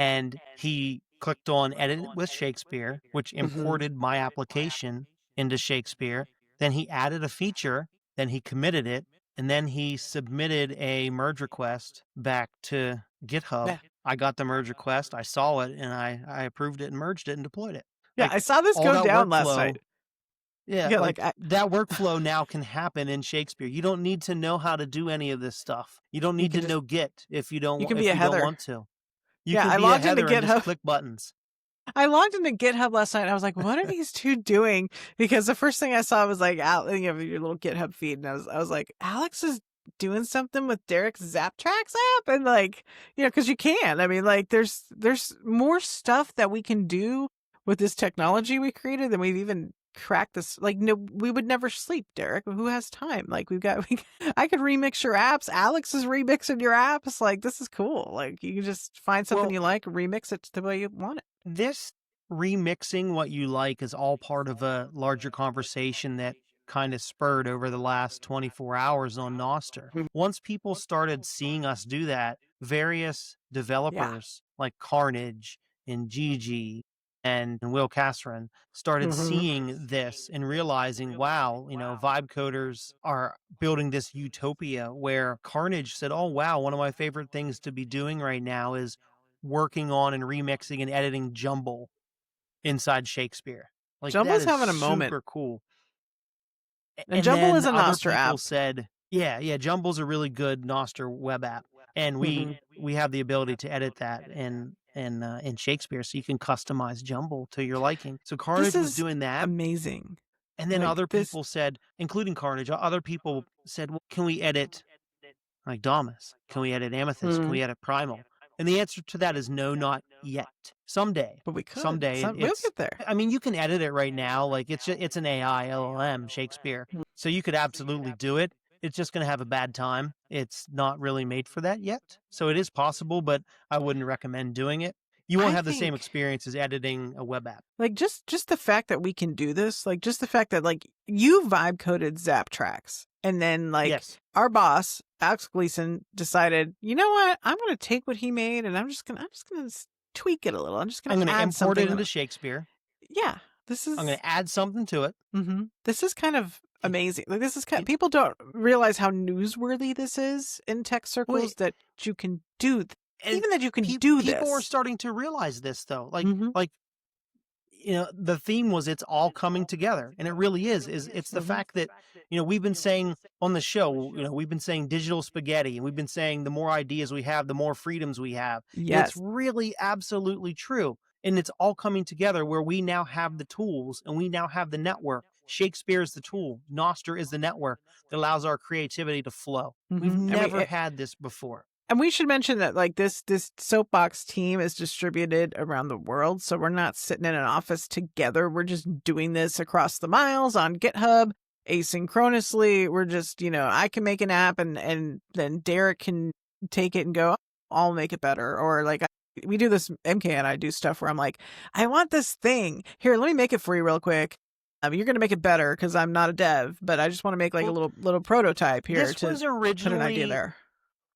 And he clicked on Edit with Shakespeare, which imported my application into Shakespeare. Then he added a feature, then he committed it, and then he submitted a merge request back to GitHub. Yeah. I got the merge request, I saw it, and I approved it and merged it and deployed it. Yeah, I saw this go down last night. Yeah, that workflow now can happen in Shakespeare. You don't need to know how to do any of this stuff. You don't need to know Git if you don't want to. I logged into GitHub. Just click buttons. I logged into GitHub last night and I was like, what are these two doing? Because the first thing I saw was like, your little GitHub feed. And I was like, Alex is doing something with Derek's Zap Tracks app, and like, because you can. I mean, like, there's more stuff that we can do with this technology we created than we've even cracked this. Like, no, we would never sleep, Derek. Who has time? Like, I could remix your apps. Alex is remixing your apps. Like, this is cool. Like, you can just find something you like, remix it the way you want it. This remixing what you like is all part of a larger conversation that kind of spurred over the last 24 hours on Nostr. Once people started seeing us do that, various developers like Carnage and Gigi and Will Casserin started seeing this and realizing, wow, vibe coders are building this utopia where Carnage said, oh, wow, one of my favorite things to be doing right now is working on and remixing and editing Jumble inside Shakespeare. Like, Jumble's that is having a moment. super cool. And Jumble is a other Nostr people app. said, yeah, Jumble's a really good Nostr web app, and we have the ability to edit that in Shakespeare, so you can customize Jumble to your liking. So Carnage was doing that. Amazing. And then other people said, including Carnage, other people said, well, can we edit like Damus? Can we edit Amethyst? Can we edit Primal? And the answer to that is no, not yet. Someday. But we could. Someday. We'll get there. I mean, you can edit it right now. Like, it's an AI LLM, Shakespeare. So you could absolutely do it. It's just going to have a bad time. It's not really made for that yet. So it is possible, but I wouldn't recommend doing it. You won't have the same experience as editing a web app. Like, just the fact that we can do this, like, just the fact that, like, you vibe coded Zap Tracks. And then, like, our boss, Alex Gleason, decided, you know what? I'm going to take what he made and I'm just going to tweak it a little. I'm going to import it into Shakespeare. Yeah. I'm going to add something to it. This is kind of amazing. Like, this is people don't realize how newsworthy this is in tech circles, that you can do even that you can do this. People are starting to realize this, though. Like, the theme was it's all coming together, and it really is. It's the fact that, we've been saying on the show, we've been saying digital spaghetti, and we've been saying the more ideas we have, the more freedoms we have. Yes. It's really absolutely true. And it's all coming together where we now have the tools and we now have the network. Shakespeare is the tool. Nostr is the network that allows our creativity to flow. We've never had this before. And we should mention that, like, this Soapbox team is distributed around the world. So we're not sitting in an office together. We're just doing this across the miles on GitHub, asynchronously. We're just, I can make an app and then Derek can take it and go, I'll make it better. Or, like, we do this, MK and I do stuff where I'm like, I want this thing. Here, let me make it for you real quick. You're going to make it better because I'm not a dev, but I just want to make, like, a little prototype here to put an idea there.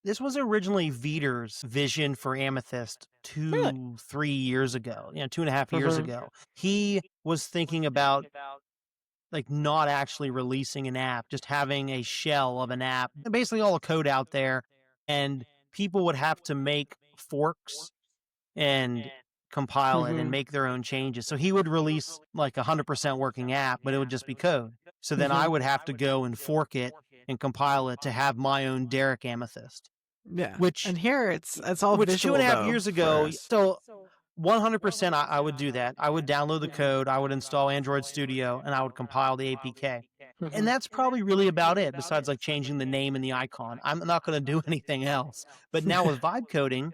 This was originally Viter's vision for Amethyst 3 years ago, 2.5 years ago. He was thinking about, like, not actually releasing an app, just having a shell of an app, basically all the code out there, and people would have to make forks and compile it and make their own changes. So he would release like 100% working app, but it would just be code. So then I would have to go and fork it and compile it to have my own Derek Amethyst. Yeah. And here it's all visual, 2.5 years ago. So 100% I would do that. I would download the code, I would install Android Studio, and I would compile the APK. And that's probably really about it, besides like changing the name and the icon. I'm not going to do anything else. But now with vibe coding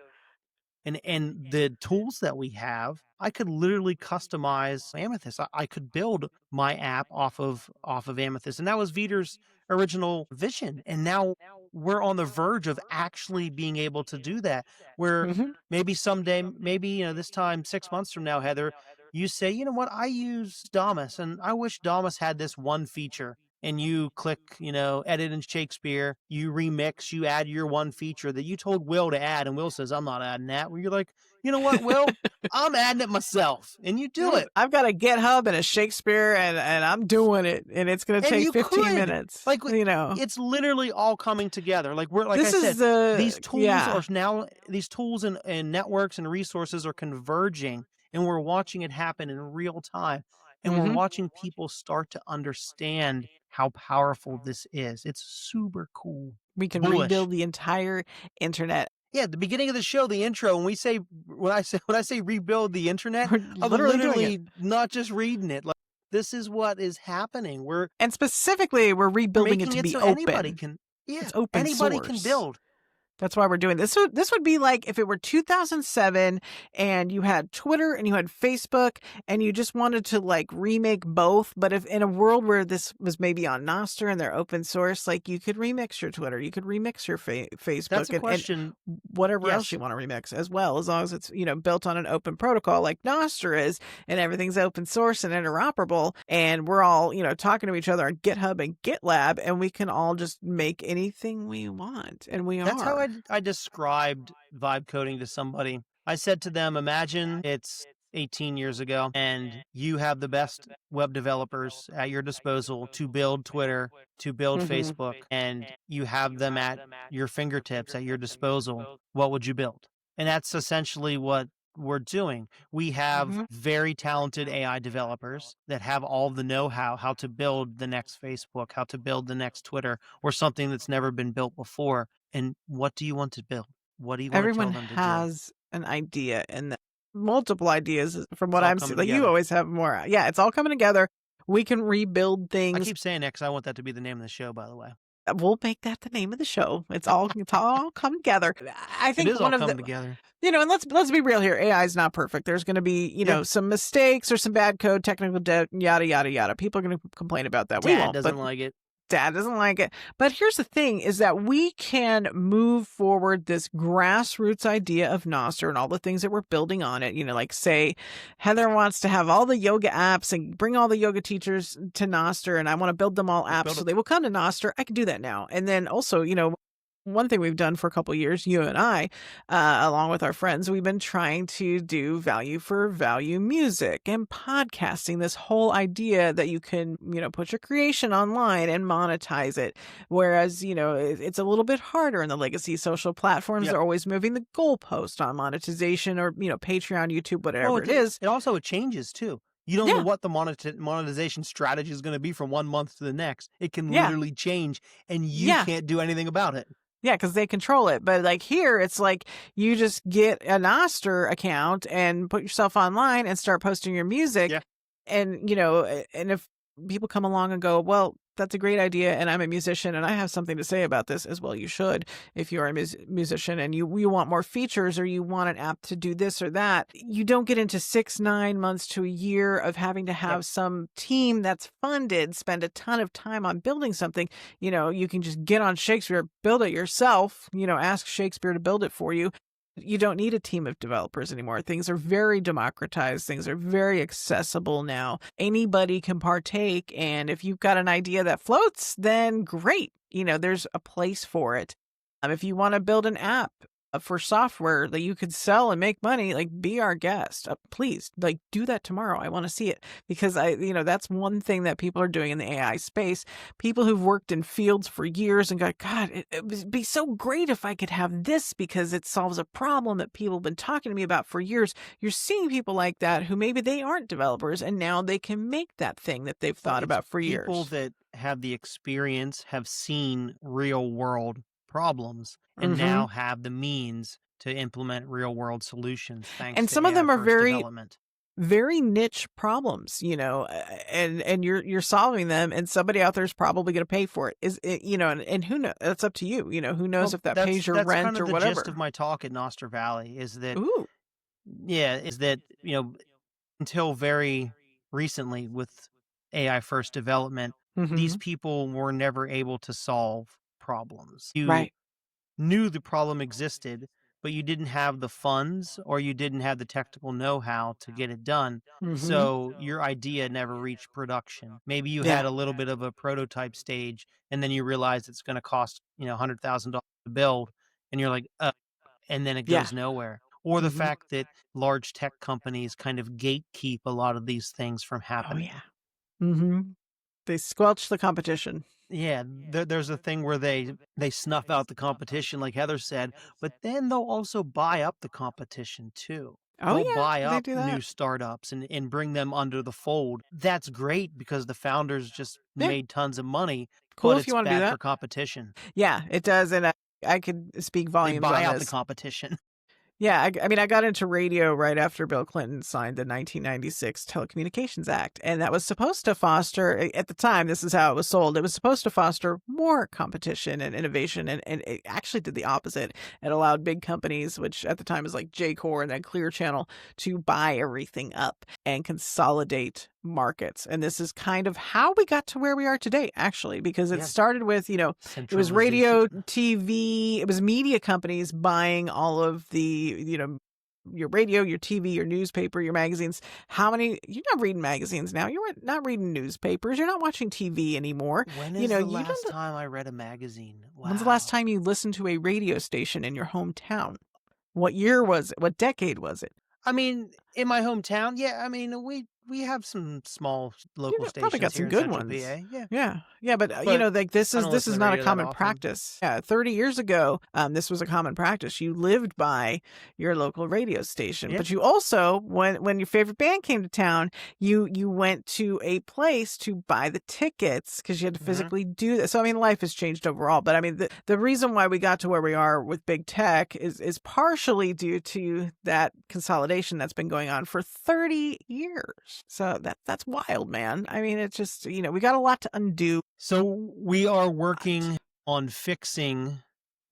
and the tools that we have, I could literally customize Amethyst. I could build my app off of Amethyst. And that was Viter's original vision. And now we're on the verge of actually being able to do that, where maybe someday, maybe, this time 6 months from now, Heather, you say, you know what, I use Damus and I wish Damus had this one feature. And you click, edit in Shakespeare, you remix, you add your one feature that you told Will to add. And Will says, I'm not adding that. Well, you're like, you know what, Will, I'm adding it myself. And you do it. I've got a GitHub and a Shakespeare and I'm doing it. And it's going to take 15 minutes. Like, it's literally all coming together. Like these tools are now, these tools and networks and resources are converging, and we're watching it happen in real time. And we're watching people start to understand how powerful this is. It's super cool. We can rebuild the entire internet. Yeah, at the beginning of the show, the intro, when I say rebuild the internet, I'm literally not just reading it. Like, this is what is happening. And specifically, we're rebuilding it to be so open. Anybody can. Yeah, It's open anybody source. can build. That's why we're doing this. So this would be like if it were 2007 and you had Twitter and you had Facebook and you just wanted to like remake both. But if in a world where this was maybe on Nostr and they're open source, like you could remix your Twitter, you could remix your Facebook That's a question. and whatever else Yes. you want to remix as well, as long as it's, built on an open protocol like Nostr is, and everything's open source and interoperable. And we're all, talking to each other on GitHub and GitLab, and we can all just make anything we want. And That's how I described vibe coding to somebody. I said to them, imagine it's 18 years ago and you have the best web developers at your disposal to build Twitter, to build Facebook, and you have them at your fingertips, at your disposal. What would you build? And that's essentially what we're doing. We have very talented AI developers that have all the know-how, how to build the next Facebook, how to build the next Twitter, or something that's never been built before. And what do you want to build? What do you want Everyone to tell them to do? has an idea and multiple ideas from what all I'm seeing. coming Like you together. always have more. Yeah, it's all coming together. We can rebuild I things. keep saying that because I want that to be the name of the show, by the way. We'll make that the name of the show. It's all come together. I think It is one all of coming the together. and let's be real here. AI is not perfect. There's going to be some mistakes or some bad code, technical debt, yada yada yada. People are going to complain about that. We Dad won't, doesn't but like it. Dad doesn't like it. But here's the thing is that we can move forward this grassroots idea of Nostr and all the things that we're building on it. Like say Heather wants to have all the yoga apps and bring all the yoga teachers to Nostr, and I want to build them all apps so they will come to Nostr. I can do that now. And then also, one thing we've done for a couple of years, you and I, along with our friends, we've been trying to do value for value music and podcasting, this whole idea that you can, put your creation online and monetize it. Whereas, it's a little bit harder in the legacy social platforms. Yep. They're always moving the goalpost on monetization or, Patreon, YouTube, whatever it is. It also changes too. You don't know what the monetization strategy is going to be from 1 month to the next. It can literally change and you can't do anything about it. Yeah, because they control it. But like here, it's like you just get a Nostr account and put yourself online and start posting your music. Yeah. And, and if people come along and go, well, that's a great idea, and I'm a musician and I have something to say about this as well. You should, if you're a musician and you want more features or you want an app to do this or that. You don't get into 6-9 months to a year of having to have some team that's funded spend a ton of time on building something. You can just get on Shakespeare, build it yourself, ask Shakespeare to build it for you. You don't need a team of developers anymore. Things are very democratized. Things are very accessible now. Anybody can partake. And if you've got an idea that floats, then great. There's a place for it. If you want to build an app for software that you could sell and make money, like be our guest. Please, like do that tomorrow. I want to see it because that's one thing that people are doing in the AI space. People who've worked in fields for years and go, God, it would be so great if I could have this because it solves a problem that people have been talking to me about for years. You're seeing people like that who maybe they aren't developers and now they can make that thing that they've thought about for years. People that have the experience, have seen real world problems and now have the means to implement real world solutions thanks and to some of them are very niche problems, and you're solving them and somebody out there is probably going to pay for it. And who knows? That's up to you. Who knows if that pays your rent kind of or the whatever. Gist of my talk at Nostr Valley is that until very recently with AI first development, these people were never able to solve problems. You knew the problem existed, but you didn't have the funds or you didn't have the technical know-how to get it done. So your idea never reached production. Maybe you had a little bit of a prototype stage and then you realize it's going to cost, $100,000 to build and you're like, and then it goes nowhere. Or the fact that large tech companies kind of gatekeep a lot of these things from happening. They squelch the competition. Yeah, there's a thing where they snuff out the competition, like Heather said, but then they'll also buy up the competition too. They'll buy up new startups and bring them under the fold. That's great because the founders just made tons of money. Cool but if you want to do bad that. for competition. Yeah, it does, and I could speak volumes They buy on out this. the competition. Yeah, I mean, I got into radio right after Bill Clinton signed the 1996 Telecommunications Act, and that was supposed to foster, at the time, this is how it was sold, it was supposed to foster more competition and innovation, and it actually did the opposite. It allowed big companies, which at the time was like J-Core and then Clear Channel, to buy everything up and consolidate markets. And this is kind of how we got to where we are today, actually, because it started with, it was radio, TV, it was media companies buying all of the, your radio, your TV, your newspaper, your magazines. You're not reading magazines now. You're not reading newspapers. You're not watching TV anymore. When is the last time I read a magazine? Wow. When's the last time you listened to a radio station in your hometown? What year was it? What decade was it? I mean, in my hometown, we have some small local stations. Probably got some good ones. PA. Yeah, but like this is not a common practice. Yeah, 30 years ago, this was a common practice. You lived by your local radio station, but you also, when your favorite band came to town, you went to a place to buy the tickets because you had to physically do that. So I mean, life has changed overall. But I mean, the reason why we got to where we are with big tech is partially due to that consolidation that's been going on for 30 years. So that's wild, man. I mean, it's just, we got a lot to undo. So we are working on fixing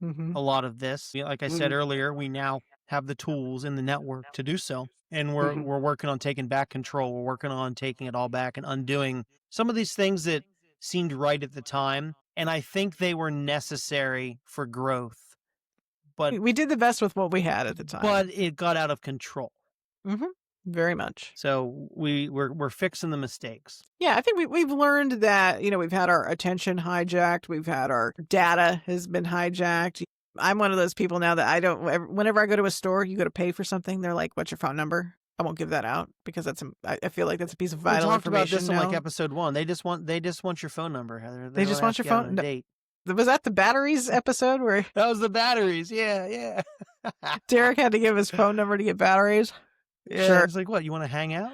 a lot of this. Like I said earlier, we now have the tools in the network to do so. And we're working on taking back control. We're working on taking it all back and undoing some of these things that seemed right at the time. And I think they were necessary for growth. But we did the best with what we had at the time. But it got out of control. Very much. So we're fixing the mistakes. Yeah, I think we've learned that, we've had our attention hijacked. We've had our data has been hijacked. I'm one of those people now that whenever I go to a store, you go to pay for something, they're like, what's your phone number? I won't give that out because I feel like that's a piece of vital information. We talked about this in like episode 1. They just want your phone number, Heather. They just want your phone number. Was that the batteries episode where that was the batteries? Yeah. Derek had to give his phone number to get batteries. Yeah, sure. It's like, what, you want to hang out?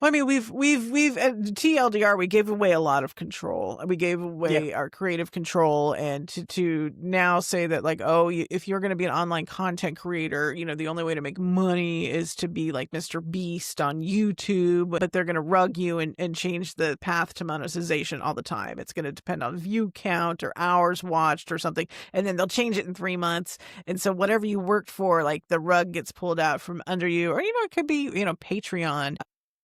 Well, I mean, we've at TLDR, we gave away a lot of control. We gave away our creative control, and to now say that, like, if you're going to be an online content creator, the only way to make money is to be like Mr. Beast on YouTube, but they're going to rug you and change the path to monetization all the time. It's going to depend on view count or hours watched or something, and then they'll change it in 3 months. And so whatever you worked for, like, the rug gets pulled out from under you, or, it could be, Patreon.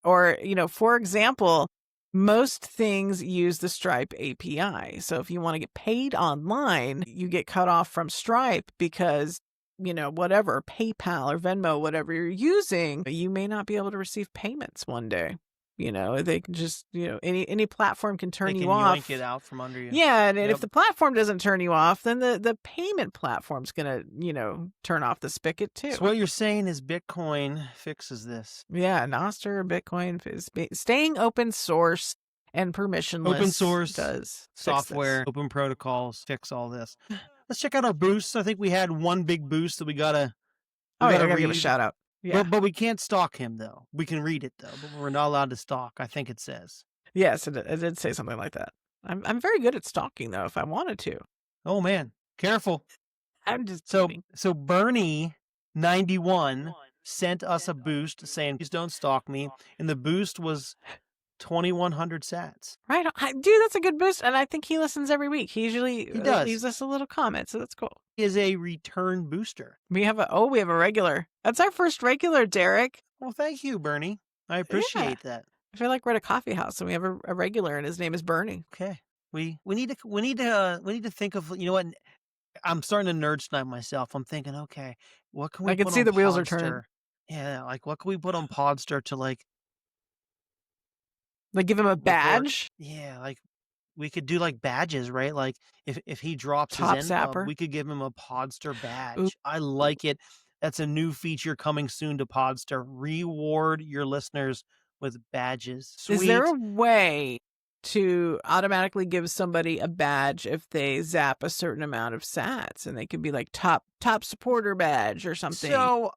Or, for example, most things use the Stripe API. So if you want to get paid online, you get cut off from Stripe because, whatever, PayPal or Venmo, whatever you're using, you may not be able to receive payments one day. They can just, any platform can turn you off. They can yank it out from under you. Yeah, and if the platform doesn't turn you off, then the payment platform's going to, turn off the spigot too. So what you're saying is Bitcoin fixes this. Yeah, Nostr, Bitcoin is staying open source and permissionless. Open source does software, open protocols fix all this. Let's check out our boosts. I think we had one big boost that we gotta give a shout out. Yeah. But we can't stalk him, though. We can read it, though, but we're not allowed to stalk, I think it says. Yes, it did say something like that. I'm very good at stalking, though, if I wanted to. Oh, man. Careful. I'm just kidding. So Bernie91 sent us a boost saying, please don't stalk me. And the boost was 2,100 sats. Right. Dude, that's a good boost. And I think he listens every week. He usually leaves us a little comment, so that's cool. He is a return booster. We have a regular. That's our first regular, Derek. Well, thank you, Bernie. I appreciate that. I feel like we're at a coffee house and we have a regular, and his name is Bernie. Okay. We need to think of, what, I'm starting to nerd snipe myself. I'm thinking, okay, what can we I can see the wheels are turning. Yeah, like what can we put on Podster to like give him a badge? Yeah, like we could do like badges, right? Like if he drops Top his zapper, we could give him a Podster badge. Ooh. I like it. That's a new feature coming soon to Podster. Reward your listeners with badges. Sweet. Is there a way to automatically give somebody a badge if they zap a certain amount of sats, and they could be like top supporter badge or something? So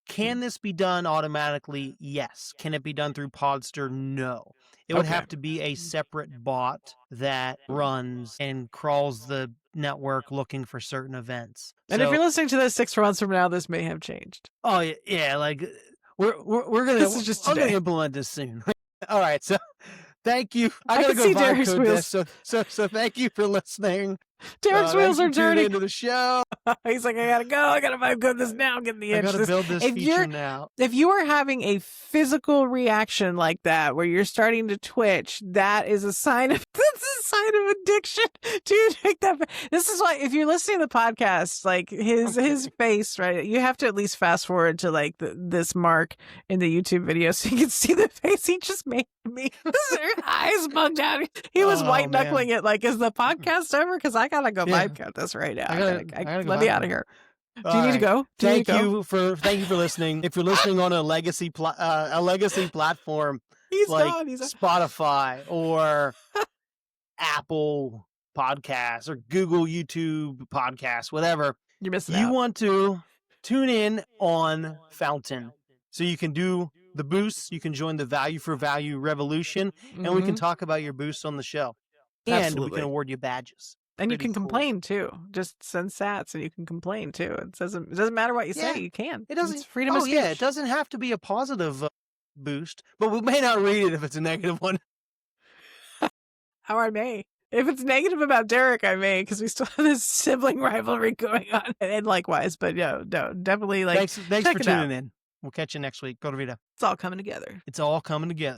can this be done automatically? Yes. Can it be done through Podster? No. It would have to be a separate bot that runs and crawls the network looking for certain events. And if you're listening to this 6 months from now, this may have changed. Oh yeah, like we're gonna. This is just I'm gonna today. implement this soon. All right, so thank you. I gotta can see go Derek's code wheels. this. So thank you for listening. Derek's wheels are turning into the show. He's like, I gotta go. I gotta vibe code this now. Get the itch. I gotta build this feature now. If you are having a physical reaction like that, where you're starting to twitch, that is a sign of addiction. Dude, take that. This is why if you're listening to the podcast, like his face, right? You have to at least fast forward to like this mark in the YouTube video so you can see the face he just made me. His eyes bugged out. He was white knuckling it. Like, is the podcast over? Because I gotta go vibe code this right now. Let me out of here. Do you need to go? Thank you for listening. If you're listening on a legacy platform, he's like gone. Spotify or Apple Podcasts or Google YouTube Podcasts, whatever. You're missing out. You want to tune in on Fountain so you can do the boosts. You can join the value for value revolution, and we can talk about your boosts on the show. And we can award you badges. And you can complain too. Just send sats and you can complain too. It doesn't matter what you say. You can. It doesn't. It's freedom of speech. Yeah, it doesn't have to be a positive boost, but we may not read it if it's a negative one. Or I may. If it's negative about Derek, I may, because we still have this sibling rivalry going on, and likewise. But no, definitely like. Thanks for tuning in. We'll catch you next week. Go to Vita. It's all coming together. It's all coming together.